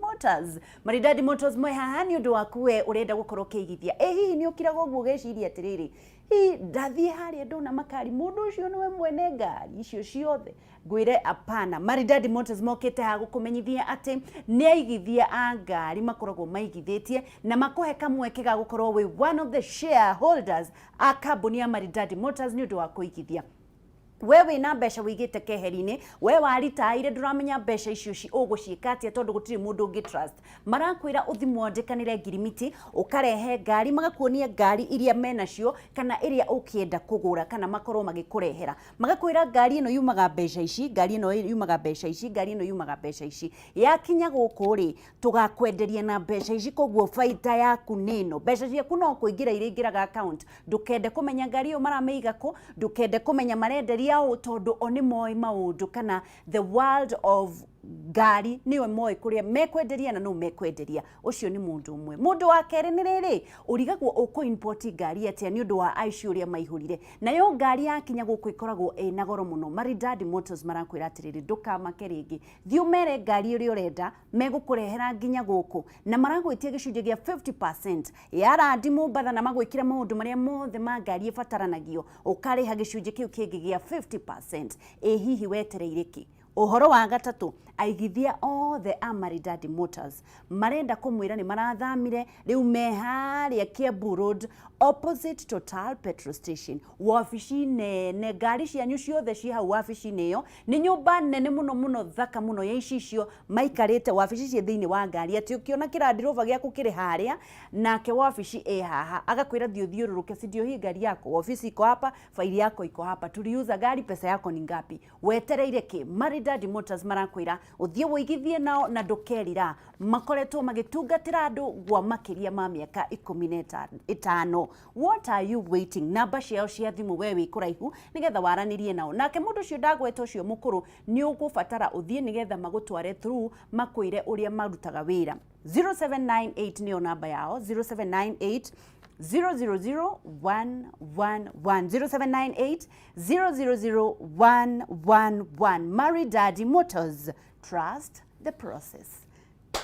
Motors mwe haha ni undu waku we urenda gukorwo kiigithia hihi ni ukiraga uguo geciria atiriri ndathie haria ndona makari mundu ucio niwe mwene ngari icio ciothe ngwire apana Maridadi Motors mokete ha gukumenyithia ati ni aigithia a ngari makoragwo maigithitie na makohe kamweke ga gukorwo we one of the shareholders a kambuni ya Maridadi Motors ni undu wa kuigithia wewe na mbeca wigite keheri-ini we waritaire nduramenya mbeca icio uguciika atia tondu gutiri mundu ungi trust marakwira uthimwo ndikanire ngirimiti ukarehe ngari magakuonia ngari iria menacio kana iria ukienda kugura kana makorwo magikurehera magakwira ngari ino yumaga mbeca ici ngari ino yumaga mbeca ici ngari ino yumaga mbeca ici yakinya guku ri tugakwenderia na mbeca ici koguo faida yaku nino mbeca ciaku no kuingira iringiraga account ndukende kumenya ngari iyo marameiga ku ndukende kumenya marenderia yao tondu oni moi maundu kana the world of ngari niwe moi kuria mekwenderia na no mekwenderia ucio ni mundu umwe mundu wa keri ni riri urigagwo uko import ngari atia ni undu wa aici uria maihurire nayo ngari yakinya guku ikoragwo ina goro muno Maridadi Motors marakwira atiriri ndukamake ringi thiumere ngari uria urenda megukurehera nginya guku na maragwitia gicunje gia 50% ya randimu batha na magwikira maundu maria mothe ma ngari ibataranagia ukariha gicunje kiu kingi gia 50% hihi wetereire ki uhoro wa gatatu aigithia othe a Maridadi Motors marenda kumwira ni marathamire riu meharia Kiambu Road opposite Total petrol station wafici nene ngari cianyu ciothe ci hau wafici-ini iyo ni nyumba nene muno thaka muno ya icicio maikarite wafici cie thiini wa ngari ati ukiona kirandirova giaku kiri haria nake wafici haha agakwira thiuthiururuke sindio hi ngari yako ofisi iko hapa faili yako iko hapa tuliuza gari pesa yako ni ngapi wetereire ki Maridadi Motors marakwira uthie woigithie nao na ndukerira makoretwo magitungatira andu gwa makiria ma miaka 15 what are you waiting namba ciao cia thimu wewe kuraihu nigetha waranirie nao nake mundu cio ndagweta ucio mukuru ni ugubatara uthie nigetha magutware through makwire uria marutaga wira 0798 niyo namba yao 0798 0001111 0798 Maridadi Motors trust the process.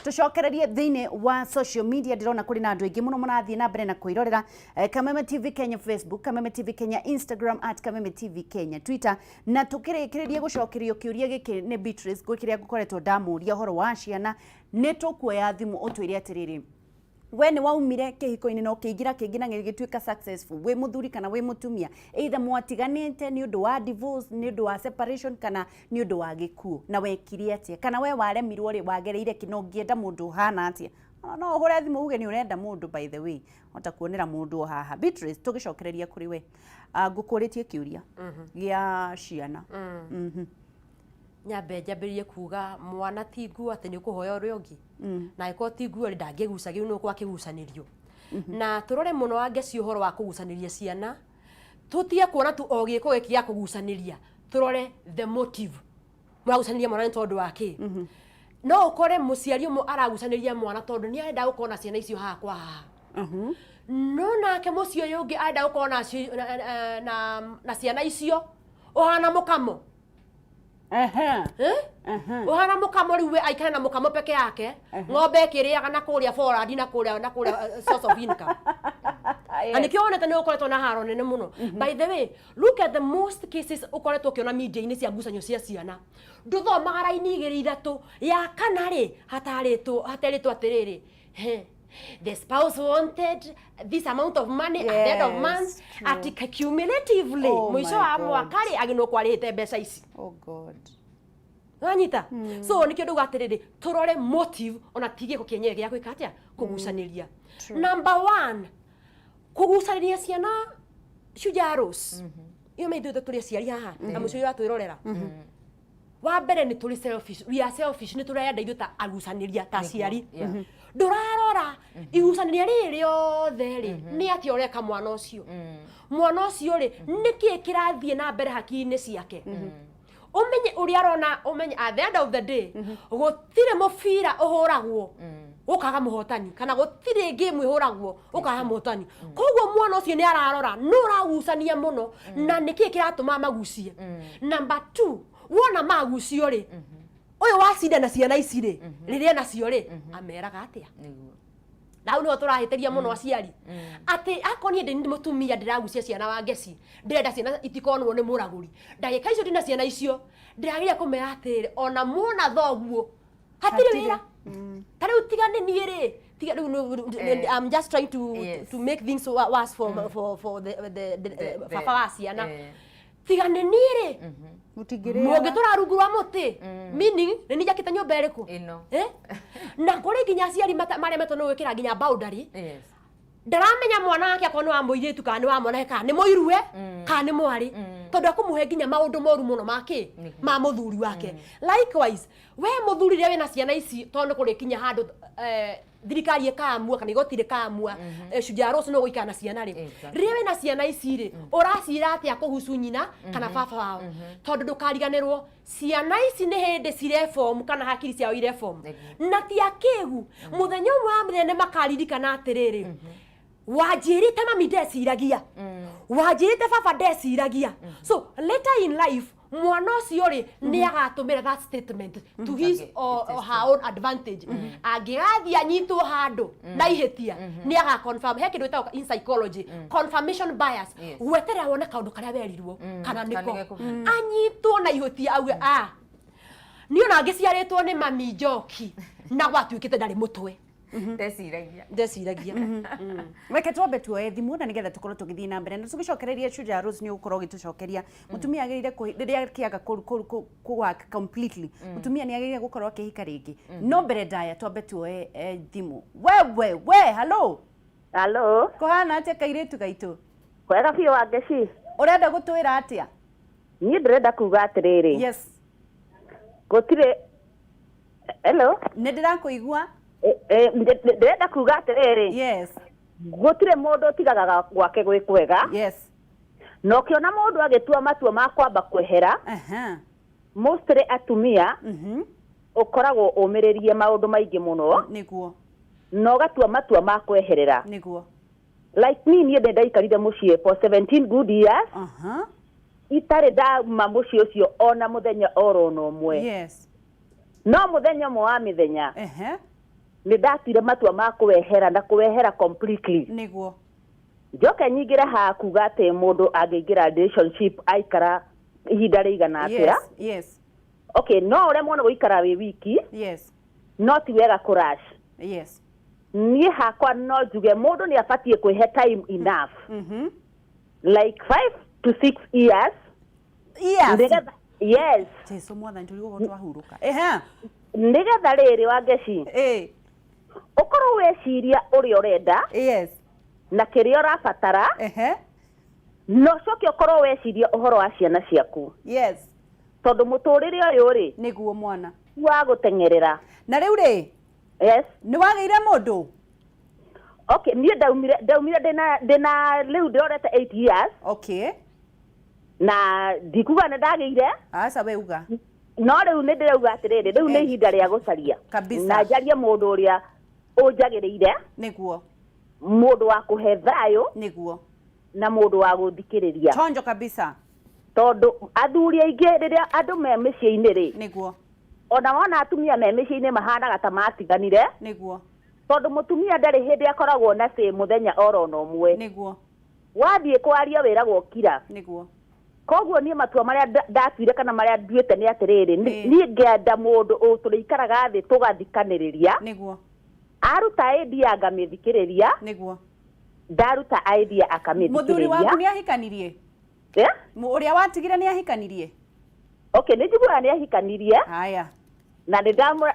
Tucokererie thiini wa social media ndirona kuri na andu aingi muno murathie na mbere na kwirorera Kameme TV Kenya Facebook, Kameme TV Kenya Instagram @Kameme TV Kenya Twitter na tukirikiria gucokerio kiuria giki ni Beatrice gwikiria gukoretwo ndamuria horo wa ciana ni tukuoya thimu utwire atiriri we ni waumire kihiko-ini no kiingira kingina gituika successful we muthuri kana we mutumia either mwatiganite ni undu wa divorce ni undu wa separation kana ni undu wa gikuo na wekiri atia kana we waremirwo ri wagereire kino ngienda mundu hana atia no hore thimu uge ni urenda mundu by the way ota kuonera mundu haha Beatrice tugicokereria kuri we ngukuritie kiuria gia ciana nyambe njambĩrĩrie kuga mwana ti nguo atĩ nĩ ũkũhoya ũrĩa ũngĩ na ĩkorwo ti nguo ndangĩgucagia nĩ ũkwakĩgucanĩrio na tũrore mũno angĩci ũhoro wa kũgucanĩria ciana tũtige kuona tu o gĩko gĩkĩ gĩa kũgucanĩria tũrore the motive mũragucanĩria mwana nĩ tondũ wa kĩ no ũkore mũciari ũmwe aragucanĩria mwana tondũ nĩ arenda gũkorwo na ciana icio haha kwa haha no nake mucio uyu ungi enda ukorwo na ciana icio uhana mukamo uhana mukamo riu aikare na mukamo peke yake ng'ombe ikiriaga na kuria forward na kuria source of income ani kionete ni ukoretwo na haro nene muno. By the way, look at the most cases ukoretwo kiona media ini cia ngucanio cia ciana nduthomaga raini igiri ithatu ya kana ri hataritwo atiriri the spouse wanted this amount of money at the end of month at cumulatively mwisho wa mwaka ri agino kwarite mbeca ici. Oh God. Wanyita so nikio nduga atiriri turore motive ona tigie kukienyeria gya kwika atia kugucaniria. Number 1 kugucaniria ciana Shujaa Rose iyo me ithuĩ tũrĩ aciari haha na mũcio ũyũ atwĩrorera wa mbere nĩ tũrĩ selfish, we are selfish, nĩ tũrenda ithuĩ ta agucanĩria ta aciari ndũrarora igucanĩria rĩrĩ rĩothe rĩ nĩ atĩa ũreka mwana ũcio rĩ nĩkĩ kĩrathiĩ na mbere hakiri-inĩ ciake umenye uria arona umenye at the end of the day gutire mubira uhuragwo ukaga muhotani kana gutire game ihuragwo ukaga muhotani koguo mwana ucio ni ararora no ragucania muno na niki kiratuma magucie. Number 2 wona magucio ri uyu wacinda na ciana ici ri riria nacio ri ameraga atia nau no turahiteria muno aciari ati akoni ndi mutumia ndiragucia ciana wa ngeci ndirenda ciana itikonwo ni Muraguri ndagika icio ndina ciana icio ndiragiria kumera atiri ona muona thoguo hatire wira tari utigane ni ri I'm just trying to make things worse for the papa wa ciana tigane ni ri muge turarungurwa muti meaning ni njakite nyumba iriku na kuri nginya aciari maria meto no wikira nginya boundary ndaramenya mwana wake akorwo wa muiritu kana ni wa mwana kana ni muirue kana ni mwari tondu akumuhe nginya maundu moru muno make ma muthuri wake. Likewise we muthuri ria wina ciana ici tondu kuri kinya handu thirikari ikamua kana igotire kamua Shujaa Rose no guikana ciana ri ria wina ciana ici ri uracira atia kuhusu nyina kana baba wao tondu ndukariganirwo ciana ici ni hindi cireform kana hakiri ciao ireform na ti akigu muthenya umwe wa mithene makaririkana atiriri wajirite mami ndeciragia wajirite baba ndeciragia so later in life mwana ucio ri ni agatumira that statement to his or her own advantage agigathia nyitwo handu na ihetia ni aga confirm he kindu itaga in psychology confirmation bias gweterera wona kaundu karia werirwo kana niko anyitwo na ihetia auge ni ona ngiciaritwo ni mami njoki na gwatuikite ndari mutwe ndeciragia reke twambe tuoe thimu na nigetha tukorwo tugithii na mbere na tugicokereria Shujaa Rose ni ukorwo gitucokeria mutumia agirire riria kiaga work completely mutumia ni agirire gukorwo akihika ringi no mbere ndaya twambe tuoe thimu we hello kohana atia kairitu gaitu kwega biũ wa ngeci urenda gutwira atia ni ndĩrenda kuga atiriri yes gutire hello ni ndirakuigua ndĩrenda kuga atiriri yes gutire mundu tigaga gwake gwi kwega yes no kiona mundu agitua matua ma kwamba kwehera mostly atumia ukoragwo umiririe maundu maingi muno niguo no gatua matua ma kweherera niguo like me ni ndaikarire muciĩ for 17 good years itare ndauma muciĩ ucio ona muthenya oro no mwe yes no muthenya mwe wa mithenya ni ndatire matua ma kuwehera na kuwehera completely niguo njoke nyingire ha kuga ati mundu angĩingĩra relationship aikara ihinda rĩigana atĩa yes okay no ure mwana guikara wi wiki yes no ti wega kurash yes niĩ hakwa no njuge mundu ni abatie kwihe time enough like 5 to 6 years yes Jesu mwathani turigo twahuruka nigetha rĩrĩ wa ngeci ukorwo weciria uria urenda yes na kĩrĩa ũrabatara no coke ukorwo weciria uhoro wa ciana ciaku yes tondu muturire uyu ri niguo mwana wa gutengerera na riu ri yes ni wageire mundu okay niĩ ndaumire ndina riu ndorete 8 years okay na ndikuga nĩ ndageire aca weuga no riu nĩ ndĩrauga atirĩrĩ riu nĩ ihinda rĩa gucaria kabisa na njarie mundu uria unjagĩrĩire niguo mundu wa kuhe thayo niguo na mundu wa guthikiriria chonjo kabisa tondu athuri aingi riria andu me micii-ini ri niguo ona wona atumia me micii-ini mahanaga ta matiganire niguo tondu mutumia ndari hindi akoragwo na ci muthenya oro no mwe niguo wathie kwaria wiragwo kira niguo koguo nie matua maria ndatuire kana maria nduite ni atiriri nie ngenda mundu uturiikaraga thi tugathikaniriria niguo aruta idea ngamithikiriria niguo ndaruta idea akamithikiriria muthuri waku ni ahikanirie uria watigire ni ahikanirie okay ni njiguaga ni ahikanirie haya na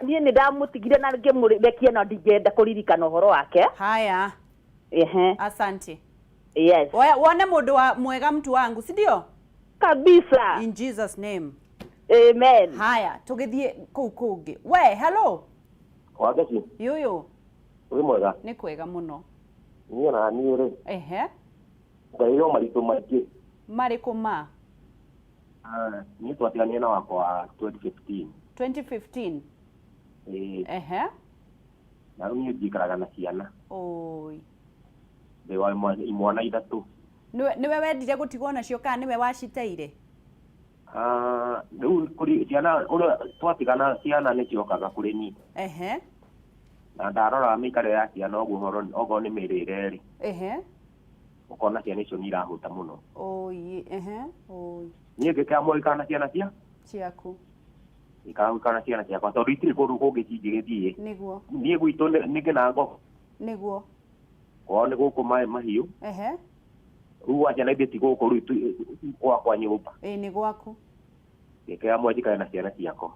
nie ni ndamutigire na ngimurekia na ndingenda kuririkana uhoro wake haya asante yes wone mundu wa mwega mtu wangu si ndio kabisa in Jesus name amen haya tugithie kungi we hello wageci yuyu uri mwega ni kwega muno niĩ na niĩ rĩ ndairo maritũ maingĩ marĩkũ ma niĩ twatigania na wakwa wa 2015 na rĩu niĩ njikaraga na ciana oi ndĩ wa imwana ithatũ niwe wendire gũtigwo nacio kana niwe waciteire rĩu kũrĩ ciana ũrĩa twatigana ciana nĩ ciokaga kũrĩ niĩ na ndarora mĩikarĩre ya ciana ũguo okorwo nĩ mĩrĩre rĩ ũkona ciana icio nĩ irahũta mũno niĩ ngĩkĩamua gũikara na ciana ciaku gũikara na ciana ciakwa tondũ itirĩ kũndũ kũngĩ cingĩgĩthiĩ niĩ gwitũ nĩ ngĩnango nĩguo kwao nĩ gũkũ mahiũ rĩu wa ciana ithĩ ti gũkũ rĩu gwakwa nyũmba nĩ gwaku ngĩkĩamua njikare na ciana ciakwa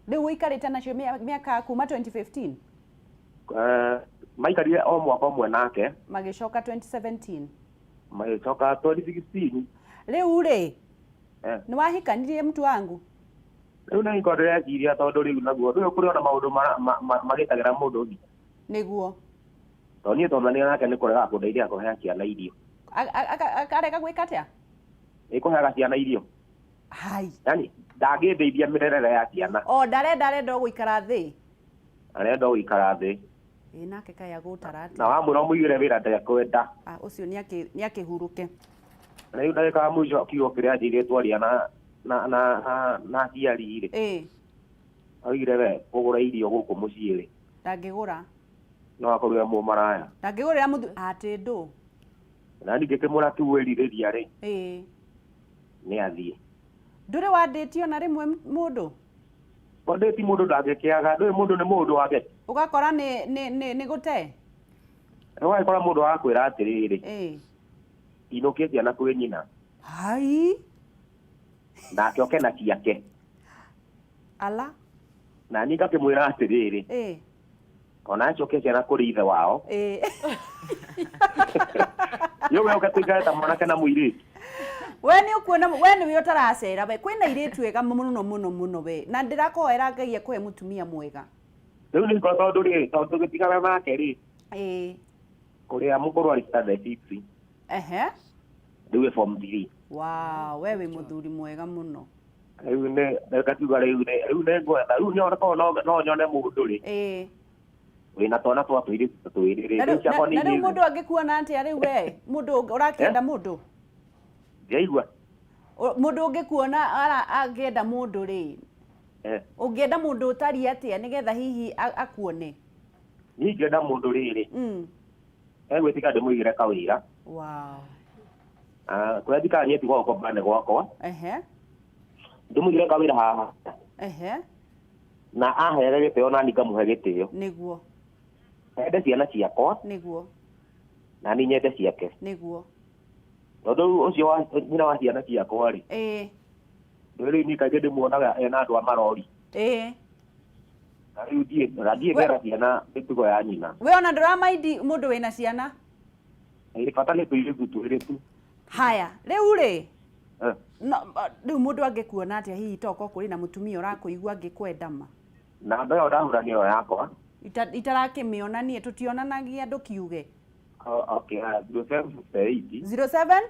rĩu ũikarĩte nacio mĩaka kuma 2015 maikarire o mwaka ũmwe nake magĩcoka 2017 magĩcoka 2016 rĩu rĩ nĩ wahikanirie mtu wangu rĩu nĩ ngoro ndĩreciria tondũ rĩu naguo rĩu kũrĩ ona maũndũ magĩtagĩra mũndũ ũngĩ nĩguo tondũ niĩ twathania nake nĩ kũrega kũndeithia kũheaga ciana irio akarega gwĩka atĩa kũheaga ciana irio yani ndangĩndeithia mĩrerere ya ciana arenda gũikara thĩ arenda gũikara thĩ nake kaya gũtara atĩ na wamwĩra mũigĩre wĩra ndekwenda ũcio nĩ akĩhurũke rĩu ndagĩka ya mũico kiugo kĩrĩa njĩire twaria na aciari rĩ oigire we kũgũra irio gũkũ mũciĩ rĩ ndangĩgũra no akorwo mũmaraya ndangĩgũrĩra atĩ ndũ na ningĩ kĩmũra tu wĩrirĩria rĩ nĩ athiĩ ndũrĩ wandĩtio na rĩmwe mũndũ ndĩti mũndũ ndangĩkĩaga ndũĩ mũndũ nĩ mũndũ wake ũgakora nĩ gũte ũgakora mũndũ wakwĩra atĩrĩrĩ inũkie ciana kwĩ nyina nake oke na ciake ala na niĩ ngakĩmwĩra atĩrĩrĩ ona acoke ciana kũrĩ ithe wao we ũke tũikare ta mwanake na mũirĩtu we nĩ ũkuona we nĩwe ũtaracera we kwĩna airĩtu ega mũno we na ndĩrakũhoera Ngai akũhe mũtumia mwega rĩu nĩ tondũ rĩ tondũ tũgĩtigana nake rĩ kũrĩa mũkũrũ arĩ standard 6 rĩu ĩ form 3 we wĩ mũthuri mwega mũno rĩu nĩ ngatiuga rĩu nĩ ngwenda rĩu no nyone mũndũ rĩ wĩna twana twa tũirĩtu twĩrĩ na rĩu mũndũ angĩkuona atĩa rĩu we mũndũ ũrakĩenda mũndũ ndiaigua mũndũ ũngĩkuona angĩenda mũndũ rĩ ũngĩenda mũndũ ũtariĩ atĩa nĩgetha hihi akuone niĩ ingĩenda mũndũ rĩrĩ egwĩtĩka ndĩmũigĩre kawĩra kũrĩa thikara niĩ tigwo kombane gwakwa ndĩmũigĩre kawĩra haha na ahere gĩtĩo na niĩ ngamũhe gĩtĩo nĩguo ende ciana ciakwa nĩguo na niĩ nyende ciake nĩguo tondũ ũcio nyina wa ciana ciakwa rĩ rĩu niĩ kaingĩ ndĩmuonaga ena andũ a marori na rĩu ndiĩ ngera ciana mĩtugo ya nyina we ona ndũramaindi mũndũ wĩna ciana bata nĩ tũirĩtu twĩrĩtu haya rĩu rĩ rĩu mũndũ angĩkuona atĩa hihi toko kũrĩ na mũtumia ũrakũigua angĩkwenda ma na ndo ĩyo ndahũra nĩyo yakwa itarakĩmĩonanie tũtionanagia ndũkiuge 0758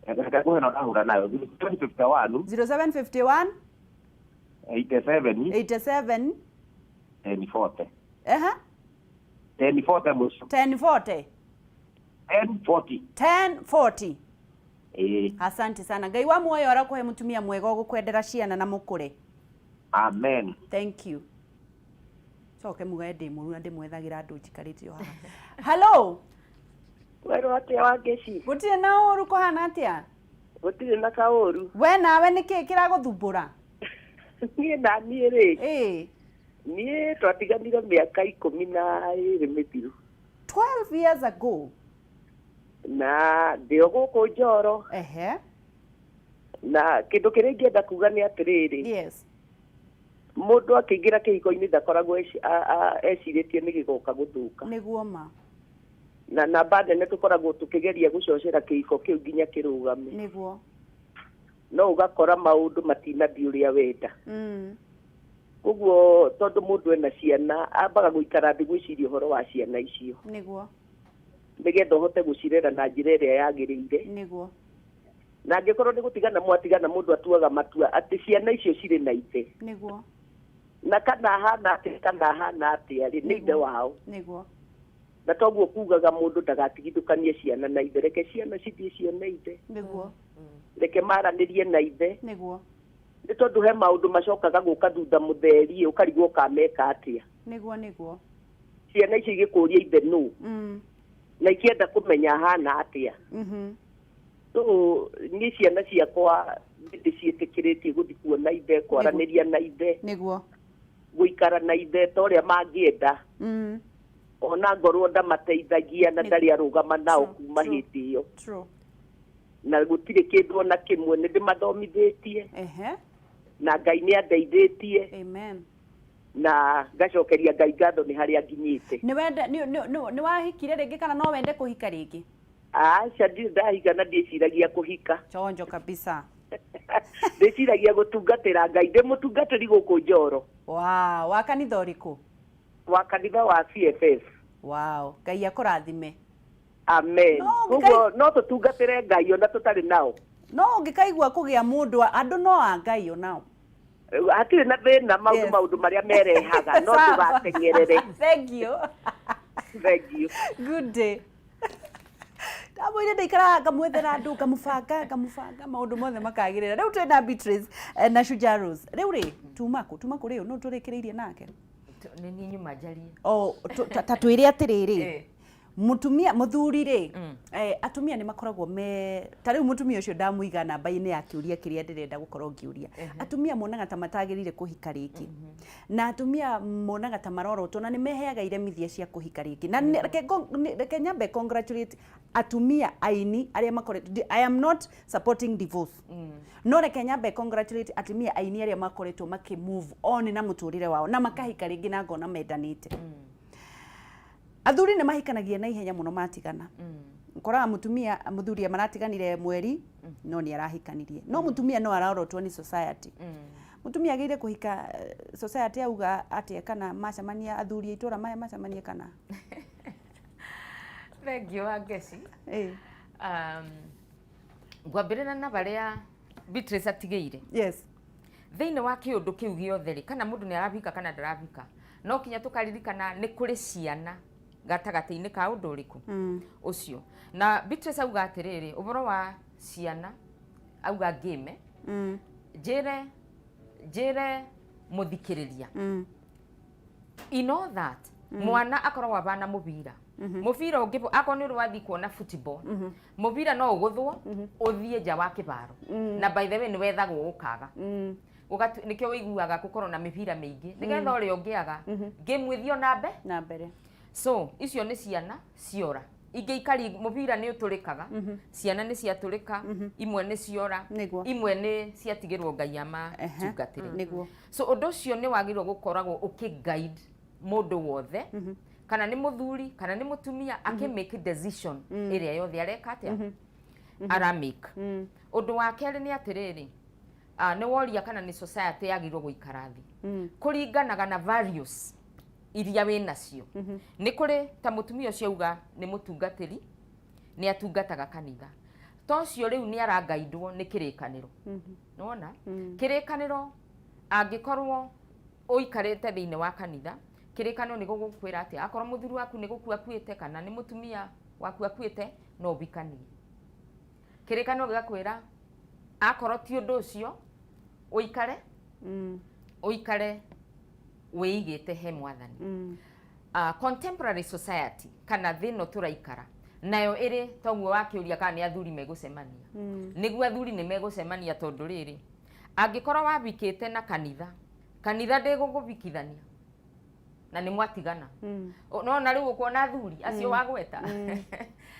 reke kũhe no ndahũra nayo 0751 87 1040 1040 mũico 1040. 1040. Asante sana. Ngai wa muoyo arakuhe mutumia mwega gukwendera ciana na mukure. Amen. Thank you. Coke mugende muru ndi mwethagira andu njikarite yo haha. Hello. Wero atia wangeci. Gutire na uru kuhana atia? Gutire na kauru. We nawe niki kiraguthumbura? Nie na nie ri. Nie twatiganire miaka 12 mithiru. 12 years ago. Na ndio guku Njoro. Na kindu kiria ngienda kuga ni atiriri. Yes. Mundu akiingira kihiko-ini ndakoragwo eciritie ni gigoka guthuka. Niguo ma. Na bade ne tukoragwo tukigeria gucocera kihiko kiu nginya kirugame. Niguo. No ugakora maundu matinathi uria wenda. Koguo tondu mundu ena ciana ambaga guikara thi gwiciria uhoro wa ciana icio. Niguo. Nigetha uhote gucirera na njira iria yagirire. Niguo. Na angikorwo ni gutigana mwatigana mundu atuaga matua ati ciana icio ciri na ithe. Niguo. Na kana hana atia ri ni ithe wao. Niguo. Na toguo kugaga mundu ndagatigithukanie ciana na ithe, reke ciana cithie cione ithe. Niguo. Reke maranirie na ithe. Niguo. Ni tondu he maundu macokaga guka thutha mutheri ukarigwo kameka atia. Niguo. Ciana icio igikuria ithe nu. Na ikienda kumenya hana atia. So ni ciana ciakwa ndiciitikiritie guthi kuona ithe, kwaraniria na ithe. Niguo. Guikara na ithe toria mangienda. Ona ngorwo ndamateithagia na ndari arugama nao kuma hindi iyo. True. Na gutire kindu ona kimwe ni ndimathomithitie. Na Ngai ni andeithitie. Amen. Na ngacokeria Ngai ngatho ni haria nginyite. Ni wahikire ringi kana no wende kuhika ringi? Aca ndahika na ndiciragia kuhika. Chonjo kabisa. Ndiciragia gutungatira Ngai ndi mutungatiri guku Njoro. Wow, wa kanitha uriku? Wa kanitha wa CFS. Wow, Ngai akurathime. Amen. Koguo no tutungatire Ngai ona tutari nao. No ngikaigua kugia mundu andu no a Ngai onao. Hatire na thina maundu maria merehaga no tugatengerere. Thank you. Thank you. Good day. Ndamwire ndaikara ngamwethera andu ngamubanga maundu mothe makagirira. Riu twina Beatrace na Shujaa Rose. Riu ri tumaku riu no turikiriirie nake. Ni nyuma jarie. Ta twire atiriri. Mutumia muthuri ri atumia ni makoragwo ta riu mutumia ucio ndamuiga namba-ini ya kiuria kiria ndirenda gukorwo ngiuria. Atumia monaga ta matagirire kuhika ringi. Na atumia monaga ta marorotwo na ni meheaga iremithia cia kuhika ringi. Na reke nyambe congratulate atumia aini aria makoretwo. I am not supporting divorce. No reke nyambe congratulate atumia aini aria makoretwo move on na muturire wao na makahika ringi na ngona mendanite. Athuri ni mahikanagia na ihenya muno matigana. Koraga muthuri maratiganire mweri no ni arahikanirie. No mutumia no ararotwo ni society. Mutumia ageire kuhika society auga atia kana macamania athuri itura maya macamania kana. Thank you Agesi. Gwambirira na baria Beatrace atigeire. Yes. Thiini wa kiundu kiu giothe ri kana mundu ni arabika kana ndarabika. No kinya tukaririkana ni kuri ciana gatagati-ini ka undu uriku ucio. Na Beatrace auga atiriri uboro wa ciana auga game jere muthikiriria. You know that mwana akorwo abana mubira. Mubira ungipo akoni rwathi kuona football. Mubira no uguthwo uthie nja wa kibaro. Na by the way ni wethagwo ukaga. Nikio wiguaga gukorwo na mibira mingi nigetha uri ungiaga game withio na mbere. So icio ni ciana ciora. Ingi ikari mubira ni uturikaga. Ciana ni ciaturika, imwe ni ciora, imwe ni ciatigirwo Ngai ama tungatire. So undu ucio ni wagirwo gukoragwo ukiguide mundu wothe. Kana ni muthuri kana ni mutumia ake make decision iria yothe areka atia ara make. Undu wa keri ni atiriri ni woria kana ni society yagirwo guikara thi kuringanaga na values iria wina cio. Ni kuri ta mutumia ucio auga ni mutungatiri ni atungataga kanitha. Tocio riu ni arangaidwo ni kirikaniro. Nona kirikaniro angikorwo uikarite thiini wa kanitha kirikaniro ni gugukwira ati akorwo muthuri waku ni gukua kuite kana ni mutumia waku akuite no bikanie kirikano gigakwira akorwo ti undu ucio uikare wiigite he mwathani. Contemporary society kana thino turaikara nayo iri toguo wakiuria kana ni athuri megucemania niguo athuri ni megucemania tondu riri angikorwo wabikite na kanitha ndigugubikithania na ni mwatigana no na riu kuona athuri acio wagweta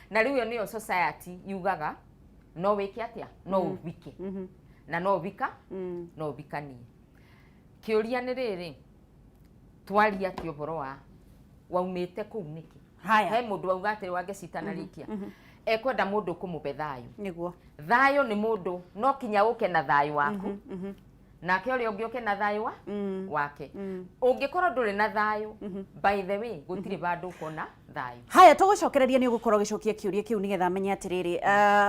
na riu niyo society yugaga no wiki atia no ubike na no bika no ubikanie. Kiuria ni riri twaria ati uboro wa waumite kuu niki he mundu auga ati wangecitana rikia ekwenda mundu kumube thayu niguo thayu ni mundu no kinya uke na thayu waku nake uri ungi uke na thayu wake ungikorwo nduri na thayu by the way gutiri bandu kona thayu. Haya tugucokereria ni ugukorwo gicokia kiuria kiu nigetha menye atiriri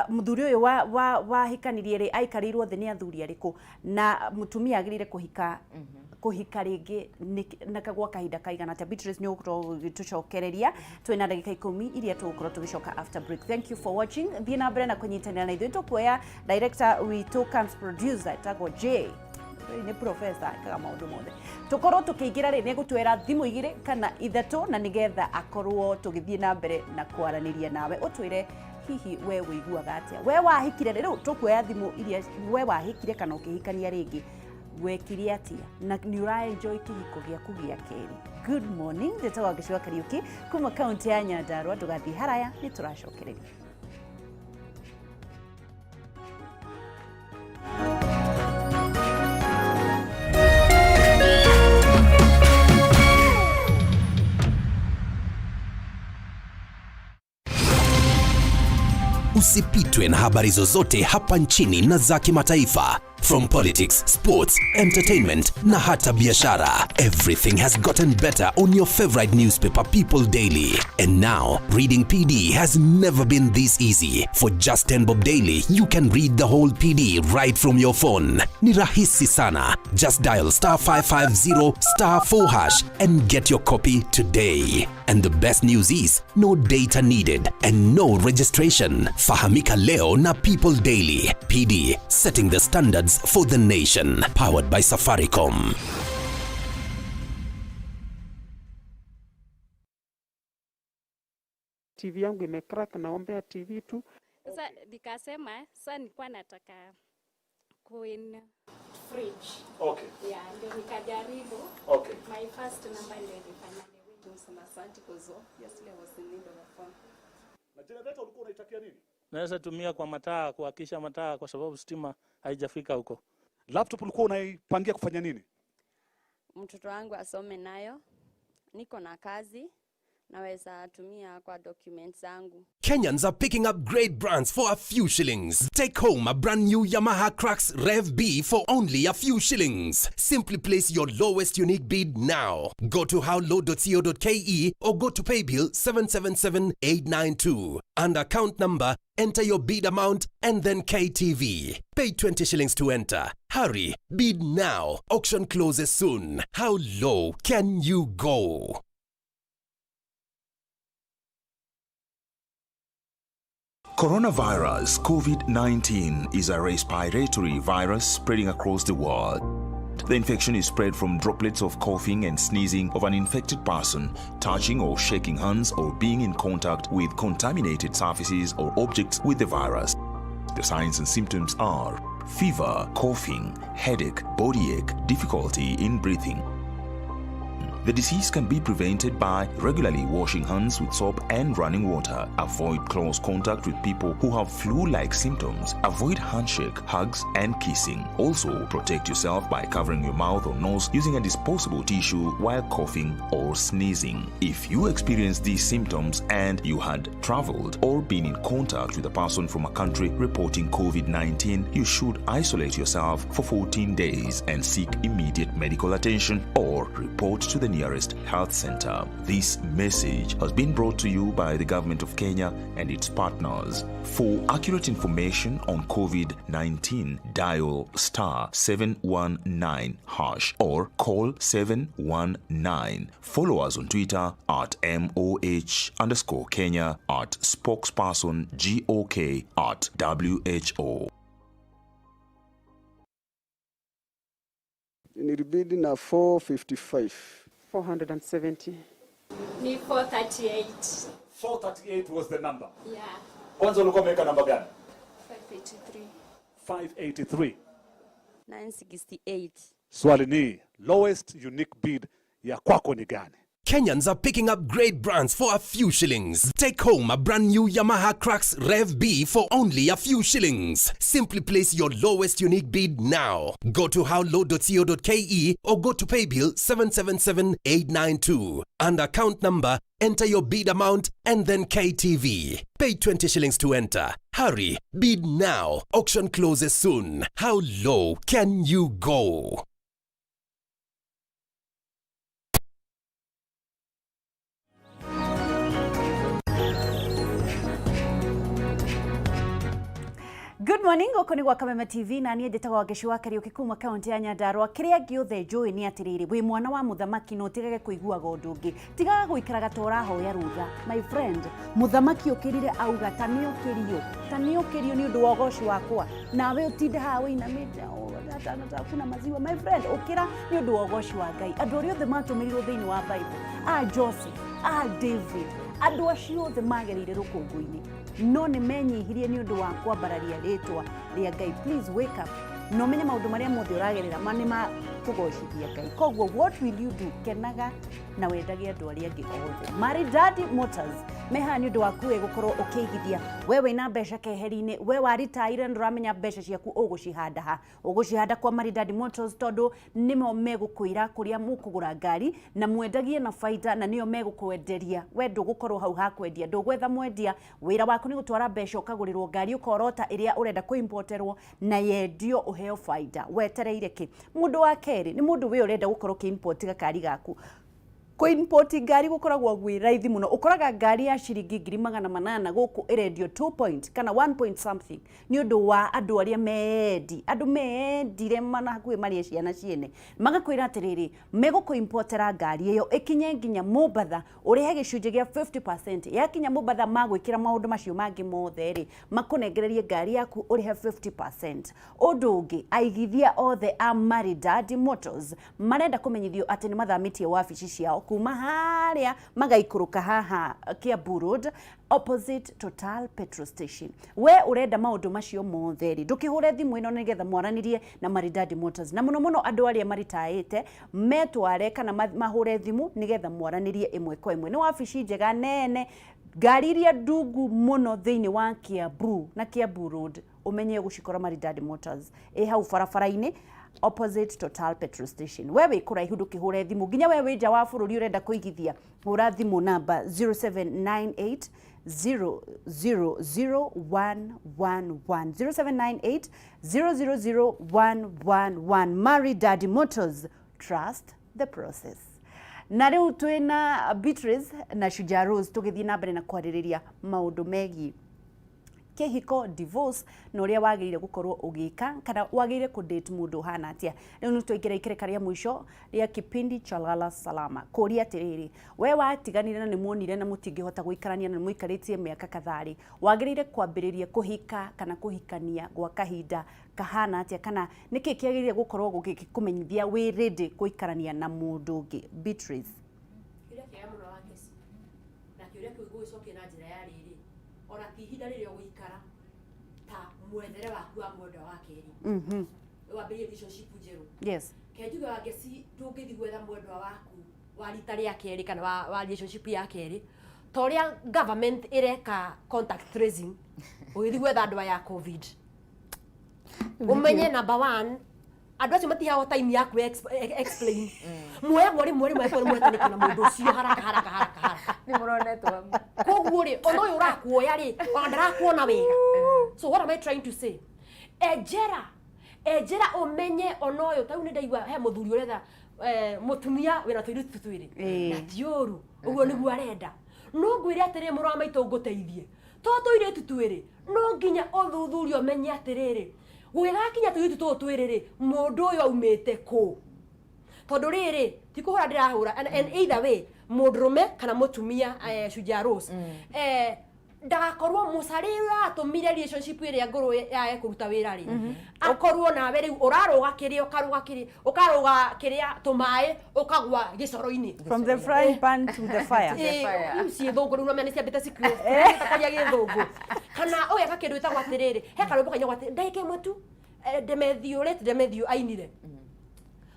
muthuri uyu wa hikanirie ri aikarirwo thi ni athuri ariku na mutumia agirire kuhika ringi na kagwa kahinda kaigana atia. Beatrace ni ugukorwo gitucokereria twina ndagika 10 iria tugukorwo tugicoka after break. Thank you for watching. Thie na mbere na kunyitanira na ithuĩ tukuoya director witũ camps producer tagwo J ni professor kaga maundu mothe tukorwo tukiingira ri ni gutwera thimu igire kana ithatu na nigetha akorwo tugithie na mbere na kwaraniria nawe utwire hihi we wiguaga atia we wahikire riu tukuoya thimu iria we wahikire kana ukihikania ringi wekire atia na ni ura enjoy kihiko giaku gia keri. Good morning ndetagwo Gicua Kariuki kuma county ya Nyandarua tugathie haraya ni turacokereria. Usipitwe na habari zozote hapa nchini na za kimataifa. From politics, sports, entertainment na hata biashara. Everything has gotten better on your favorite newspaper, People Daily. And now, reading PD has never been this easy. For just 10 bob daily, you can read the whole PD right from your phone. Ni rahisi sana. Just dial *550*4# and get your copy today. And the best news is, no data needed and no registration. Fahamika leo na People Daily. PD, setting the standards for the nation. Powered by Safaricom. TV yangu imecrack, naombea TV tu. Sasa nikasema sasa nilikuwa nataka coin fridge. Okay. Yeah, ndio nikajaribu. Okay. My first number ndio nilifanya ni Windows na asante kuzo. Yesterday was in need of a phone. Na generator ulikuwa unaitakia nini? Naweza tumia kwa mataa, kuhakisha mataa kwa sababu stima haijafika huko. Laptop ulikuwa unaipangia kufanya nini? Mtoto wangu asome nayo. Niko na kazi. Naweza tumia kwa documents zangu. Kenyans are picking up great brands for a few shillings. Take home a brand new Yamaha Crux Rev B for only a few shillings. Simply place your lowest unique bid now. Go to howlow.co.ke or go to paybill 777892. And account number, enter your bid amount and then KTV. Pay 20 shillings to enter. Hurry, bid now. Auction closes soon. How low can you go? Coronavirus COVID-19 is a respiratory virus spreading across the world. The infection is spread from droplets of coughing and sneezing of an infected person, touching or shaking hands or being in contact with contaminated surfaces or objects with the virus. The signs and symptoms are fever, coughing, headache, body ache, difficulty in breathing. The disease can be prevented by regularly washing hands with soap and running water. Avoid close contact with people who have flu-like symptoms. Avoid handshake, hugs, and kissing. Also, protect yourself by covering your mouth or nose using a disposable tissue while coughing or sneezing. If you experience these symptoms and you had traveled or been in contact with a person from a country reporting COVID-19, you should isolate yourself for 14 days and seek immediate medical attention or report to the nearest health center. This message has been brought to you by the Government of Kenya and its partners. For accurate information on COVID-19, dial *719# or call 719. Follow us on Twitter at MOH_Kenya, at spokesperson GOK, at WHO. Nilibidi na 455. 470. Ni 438. 438 was the number. Yeah. Kwanza ulikuwa umeweka namba gani? 583. 583. 968. Swali ni lowest unique bid ya kwako ni gani? Kenyans are picking up great brands for a few shillings. Take home a brand new Yamaha Crux Rev B for only a few shillings. Simply place your lowest unique bid now. Go to howlow.co.ke or go to paybill 777892. And account number, enter your bid amount and then KTV. Pay 20 shillings to enter. Hurry, bid now. Auction closes soon. How low can you go? Good morning, oko ni gwa Kameme TV na niĩ njĩtagwo Wangeci wa Kariũki kuma kaunti ya Nyandarua. Kĩrĩa gĩothe njũĩ nĩ atĩrĩrĩ, wĩ mwana wa mũthamaki no tigage kũiguaga ũndũ ũngĩ, tigaga gũikaraga ta ũrahoya rutha. My friend, mũthamaki ũkĩrire auga ta nĩ ũkĩrio nĩ ũndũ wa ũgoci wakwa, nawe ũtinde haha wĩinamĩte nataka kuna maziwa. My friend, ũkĩra nĩ ũndũ wa ũgoci wa Ngai. Andũ arĩa othe matũmĩrirwo thĩinĩ wa Bible, Joseph, David, andũ acio othe magereire rũkũngũ-inĩ, no nĩ menyihirie nĩ ũndũ wa kwambararia rĩtwa rĩa Ngai. Please wake up. No menye maũndũ marĩa mothe ũragerera nĩ ma kũgocithia Ngai. Koguo what will you do? Kenaga na wendage andũ arĩa angĩ othe. Maridadi Motors meha nĩ ũndũ waku gũkorwo ũkĩigithia. We wĩna mbeca keheri-inĩ, we waritaire ndũramenya mbeca ciaku ũgũcihanda ha. Ũgũcihanda kwa Maridadi Motors tondũ nĩmo megũkwĩra kũrĩa mũkũgũra ngari na mwendagie na faida, na nĩo megũkwenderia. We ndũgũkorwo hau ha kwendia, ndũgwetha mwendia. Wĩra waku nĩ gũtwara mbeca ũkagũrĩrwo ngari ũkorota ĩrĩa ũrenda kũimporterwo na yendio ũheo faida. Wetereire kĩ? Mũndũ wa kerĩ nĩ mũndũ we ũrenda gũkorwo kĩimport gakari gaku. Import ngari gukoragwo gwĩ raithi muno. Ukoraga ngari ya ciringi 800 guku irendio 2 point kana 1 point something ni undu wa andu aria meedi. Andu meendire mana hakuhi mari ciana ciene magakwira atiriri megukuimportera ngari iyo ikinye nginya Mombasa urihe gicunje gia 50%. Yakinya Mombasa magwikira maundu macio mangi mothe ri makunengererie ngari yaku urihe 50%. Undu ungi aigithia othe a Maridadi Motors marenda kumenyithio ati ni mathamitie wabici ciao kuma haria magaikuruka haha Kiambu Road opposite Total Petrol Station. We urenda maundu macio mothe ri ndukihure thimu ino nigetha mwaranirie na Maridadi Motors, na muno andu aria maritaite metware kana mahure thimu nigetha mwaranirie imwe kwa imwe. Ni wabici njega nene, ngari iria ndungu muno thiini wa Kiambu na Kiambu Road umenye gucikora Maridadi Motors hau barabara-ini opposite Total Petrol Station. Wewe kuraihu ndukihure thimu nginya wewe nja wa bururi urenda kuigithia, hura thimu namba 0798 0001111 0798 Maridadi Motors, trust the process. Na riu twina Beatrace na Shujaa Rose tugithii na mbere na kwaririria maundu megi kihiko divorce no ria wagirire gukorwo ugika kana wagirire ku date mundu hana atia. Riu nitwingira ikereka ria mwisho ria kipindi cha lala salama kuria atiriri, we watiganire na nimuonire na mutingihota guikarania na muikaritie miaka kathari, wagirire kwambiriria kuhika kana kuhikania gwa kahinda kahana atia, kana niki kiagirire gukorwo gukikumenyithia we ready guikarania na mundu ungi? Beatrice, kiria kia muno wa kesi na kiria kigucokia na njira ya riri ona ti ihinda riria guikara ta mwethere waku wa mwenda wa keri wambĩrĩrie relationship njerũ. Yes. Kenjuga wa ngeci ndũngĩthi gwetha mwendwa waku wa rita rĩa kerĩ kana wa relationship ya kerĩ ta ũrĩa government ĩreka contact tracing ũgĩthi gwetha andũ ya covid. Umenye number 1 andũ acio matiheagwo time ya explain. Muoya mwari mwetani kana mũndũ ũcio haraka. Nĩ mũronetwo. Koguo rĩ ona ũyũ ũrakuoya rĩ ona ndarakuona wega. So what am I trying to say? Ejera njira umenye onoyo tau ni ndaigua he muthuri uretha mutumia wina tuiritu twiri na tioru uguo niguo arenda no ngwire atiri muru wa maitu nguteithie to tuiritu twiri no nginya uthuthurio menye atiriri gwigakinya tuiritu tu twiri mundu uyu aumite ku tondu riri ti kuhura ndirahura and either way mudrume kana mutumia Shujaa Rose ndagakorwo musari atumire relationship iri nguru ya kuruta wira ri akorwo nawe riu uraruga kiria ukaruga kiria tumai ukagwa gicoro-ini from the frying pan to the fire si thungu riu no mene cia bita sikio takoria githungu kana oya kakindu itagwa atiriri he karumbu kanya gwati ndaike mwetu Demethiu ainire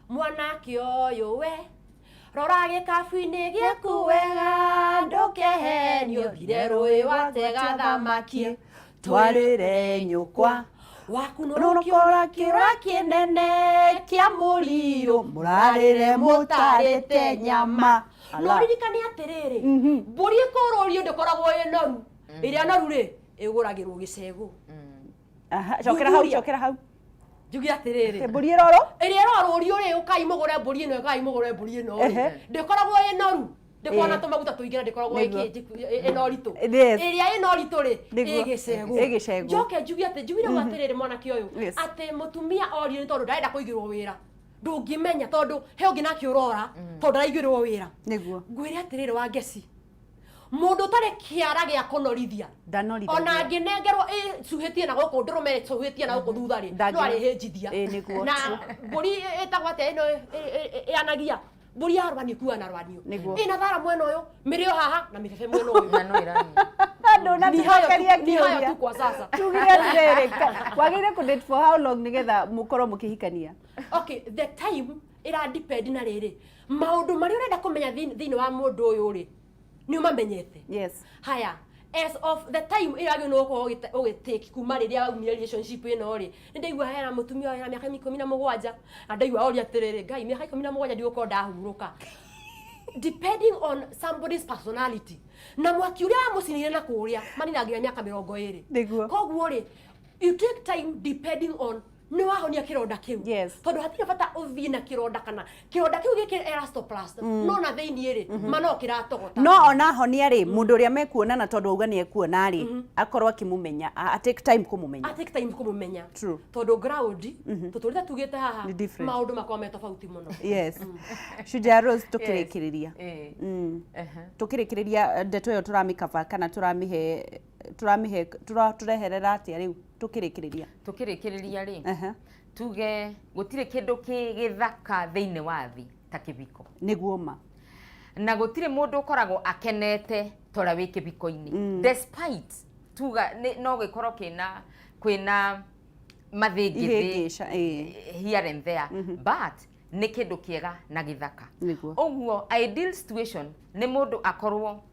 mwanake oyo we rora gikabu-ini giaku wega ndukehenio thire rui watega thamaki twarire nyukwa wakunurukora kiura kinene kia muriru murarire mutarite nyama no ririkani atiriri mburi ikururio ndikoragwo inoru iria noru ri iguragirwo gicegu chokera hau jugi atiriri mburi iroro iria irorurio ri ukai mugure mburi ino ndikoragwo inoru ndikona tumaguta tuingira ndikoragwo inoritu iria inoritu ri igicegu joke jugi ati jugire atiriri mwanake uyu ati mutumia orio ni tondu ndarenda kuigirwo wira ndungimenya tondu he ungi nake urora tondu araigirwo wira niguo ngwire atiriri wa ngeci mundu tare kiara gia kunorithia ndanoritha ona nginengerwo cuhitie na guku ndurume cuhitie na guku thutha ri no ari hinjithia niguo na mburi etagwa te ino yanagia mburi yarwani kuwa na rwanio ina thara mwena uyu mirio haha na mifefe mwena uyu na no irani ndo na tukaria kiuria tu kwa sasa tugire ndireka wagire ku date for how long nigetha mukorwo mukihikania okay the time ira depend na riri maundu mari urenda kumenya thini wa mundu uyu ri ni umamenyete yes haya as of the time iragi no ko ogitake kuma riria umire relationship ino ri ndaigua hera mutumia wa miaka 17 ndaigua ori atiriri ngai miaka 17 ndigoko ndahuruka depending on somebody's personality na mwaki uria amucinire na kuria manina nginya miaka 20 koguo ri you take time depending on no wahonia kironda kiu tondu hatire bata uthie na kironda kana kironda kiu giki elastoplast no na thiini ri mano kiratogota no ona honia ri mundu uria mekuonana tondu auga ni ekuona ri akorwo akimumenya a take time kumumenya true tondu ground tuturite tugite haha maundu makwa me tofauti muno yes Shujaa Rose tukirikiriria tukirikiriria ndeto yo turamikava kana tureherera atia riu tukirikiriria ri tuge gutire kindu githaka thiini wa thi ta kibiko niguo ma na gutire mundu ukoragwo akenete tora wi kibiko-ini despite tuga no gikorwo kwina mathingithi here and there but ni kindu kiega na githaka oguo ideal situation ni mundu akorwo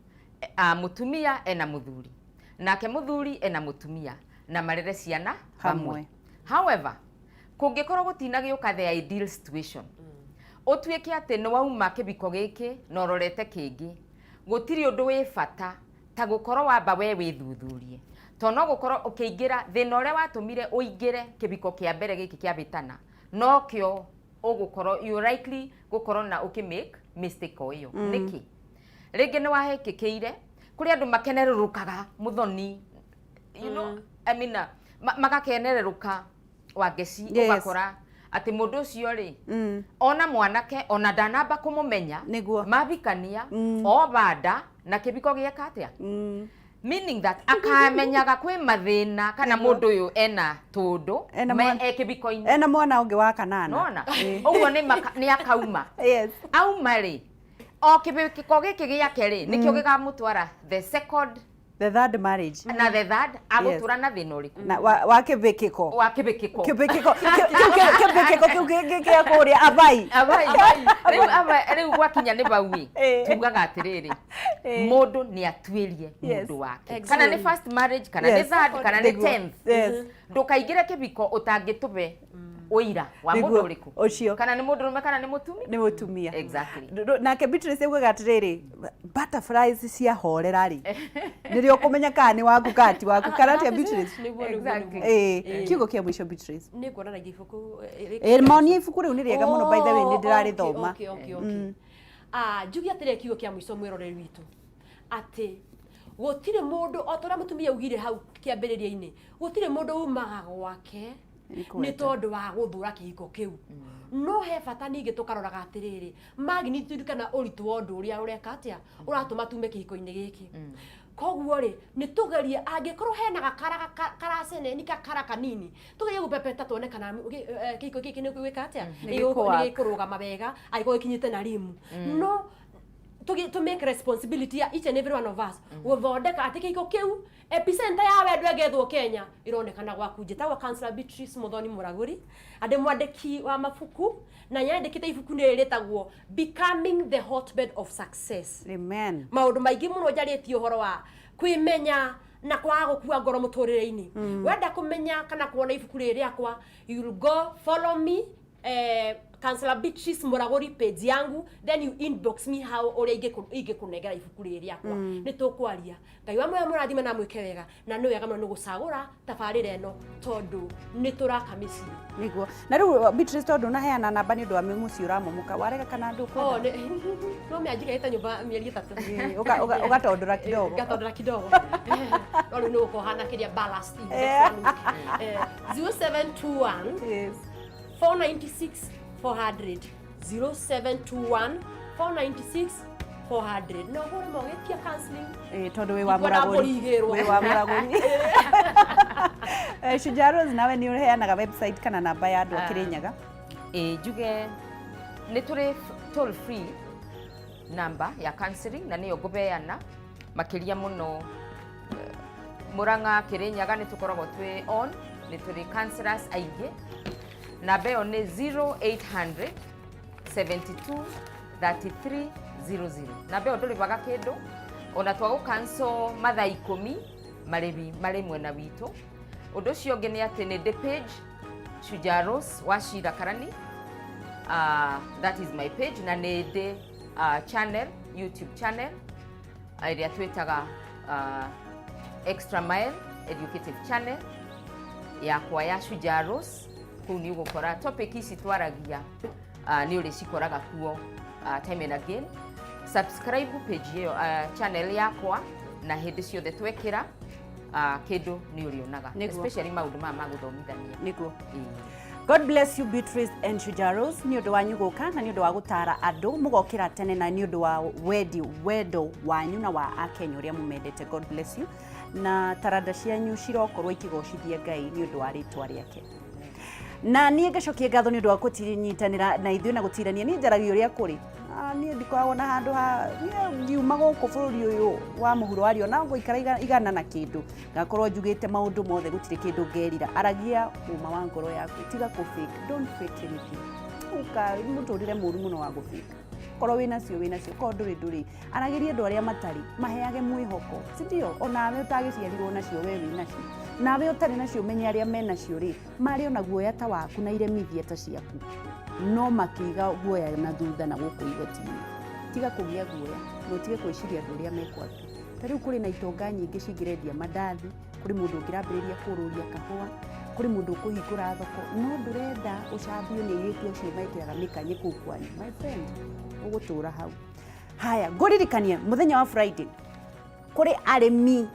mutumia ena muthuri nake muthuri ena mutumia na marere ciana hamwe however kungikorwo gutina giuka the ideal situation utuike ati no wauma kibiko giki no rorete kingi gutiri undu wi bata ta gukorwo wamba we withuthurie to no gukorwo ukiingira thina uria watumire uingire kibiko kia mbere giki kia bitana no kio ugukorwo you likely gukorwo na ukimake mistake oyo niki ringi ni wahekikiire kuri andu makenerurukaga muthoni you know I mean magakenereruka wangeci ugakora ati mundu ucio ri ona mwanake ona ndanamba kumumenya mabikania o bada na kibiko gieka atia meaning that akamenyaga kwi mathina kana mundu uyu ena tundu me kibiko-ini ena mwana ungi wa kanana nona uguo ni akauma auma ri o kibiko giki giake ri nikio gigamutwara the third marriage na the third agutura na thinori na wa kibikiko kia kuria abai riu gwakinya ni baui tugaga atiriri mundu ni atuirie mundu wake kana ni first marriage kana ni third kana ni 10th ndukaingire kibiko utangitube uira wa mundu uriku ucio kana ni mundu rume kana ni mutumia ni mutumia exactly nake Beatrace ugaga atiriri butterflies cia horera ri nirio kumenya kana ni waku kati waku kana tia Beatrace exactly kiugo kia mwisho Beatrace ni kuona na ibuku maoni ibuku riu ni riega muno by the way ni ndirari thoma njugi atire kiugo kia mwisho mwiroreri witu ati gutire mundu otora mutumia ugire hau kiambiriria-ini gutire mundu umaga gwake ni tondu wa guthura kihiko kiu no he bata ningi tukaroraga atiriri magnitude kana uritu wa undu uria ureka atia uratuma tume kihiko-ini giki koguo ri ni tugerie angikorwo hena gakara karacene ni kakara kanini tugerie gupepeta tuone kana kihiko giki ni gwika atia ni kurugama wega aiko gikinyite na rimu no to make responsibility ya each and every one of us guthondeka ati kihiko kiu epicenter ya wendu egethwo Kenya ironekana gwaku njitagwo Councillor Beatrace Muthoni Muraguri ande mwandiki wa mafuku na yandikite ibuku ni ritagwo Becoming the Hotbed of Success. Amen. Maundu maingi muno njarĩtie uhoro wa kwimenya na kwaga gukua ngoro muturire-ini wenda kumenya kana kuona ibuku rĩakwa you'll go follow me Councillor Beatrace Muraguri page yangu then you inbox me how uria ingikunengera ibuku rĩakwa ni tukwaria ngai wa moyo mũrathime na mwĩke wega na nĩ wega mũno nĩ gũcagũra tabarĩra ĩno tondu nĩ tũraka mĩciĩ niguo na rĩu Beatrace tondu naheana namba nĩ ũndũ wa mũciĩ ũramomoka warega kana ndũ kwenda no mĩanjĩka nyũmba mĩeri 3 ugatondora kidogo gatondora kidogo no rĩu nĩ ũkohana kĩrĩa ballast 0721 496 400 0721 496 400 no hore mo getia counseling tondu we wa Muraguri Shujaa Rose nawe ni uheanaga website kana namba ya andu Kirinyaga njuge ni turi toll free number ya counseling na niyo ngubeana makiria muno Murang'a Kirinyaga ni tukoragwo twi on ni turi counselors aige namba yo ni 0800 72 33 00 namba yo nduribaga kindu ona twa gucancel mathaa 10 mari mwena witu undu ucio ngi ni ati ni the page Shujaa Rose Wachira Karani that is my page na ni the channel YouTube channel iria twitaga Extra Mile Educative Channel yakwa ya Shujaa Rose kuu ni ugukora topic ici twaragia ni uri cikoraga kuo time and again subscribe page yo channel yakwa na hindi ciothe twekira kindu ni urionaga especially maundu ma maguthomithania niguo God bless you Beatrace and Shujaa Rose ni undu wanyu guka na ni undu wa gutara andu mugokira tene na ni undu wa wendo wanyu na wa Akenya uria mumendete. God bless you na tarada cianyu cirokorwo ikigocithia Ngai ni undu wa ritwa riake na niä ngacokia ngatho nä å ndå wa kånyitanä na ithuä na gå tirania nä njaragia å rä a kå rä niä ndikoragwo na handå ha ngiuma gå kå bå rå ri å yå wa må huro wario na gå ikara igana na kä ndå ngakorwo njugä te maå ndå mothe gå tirä kä ndå ngerira aragia uma wa ngoro yaku tiga kå må tå rä re må ru må no wa gå korwo wä nacio korwo ndå rä aragä ria andå arä a matarä maheage mwä hoko sindio onawe å tagä ciarirwo nacio we wä nacio nawe utarĩ nacio menye aria menacio ri mari ona guoya ta waku na iremithia ta ciaku no makiga guoya na thutha na guku igoti-inĩ tiga kugia guoya no tige kwiciria andu aria mekwaku ta riu kuri na itonga nyingi cingirendia mandathi kuri mundu ungirambiriria kururia kahua kuri mundu ukuhingura thoko no ndurenda ucambio ni irĩti ucio maikiraga mikanye kuu kwanyu my friend ugutura hau haya nguririkanie muthenya wa Friday kuri arimi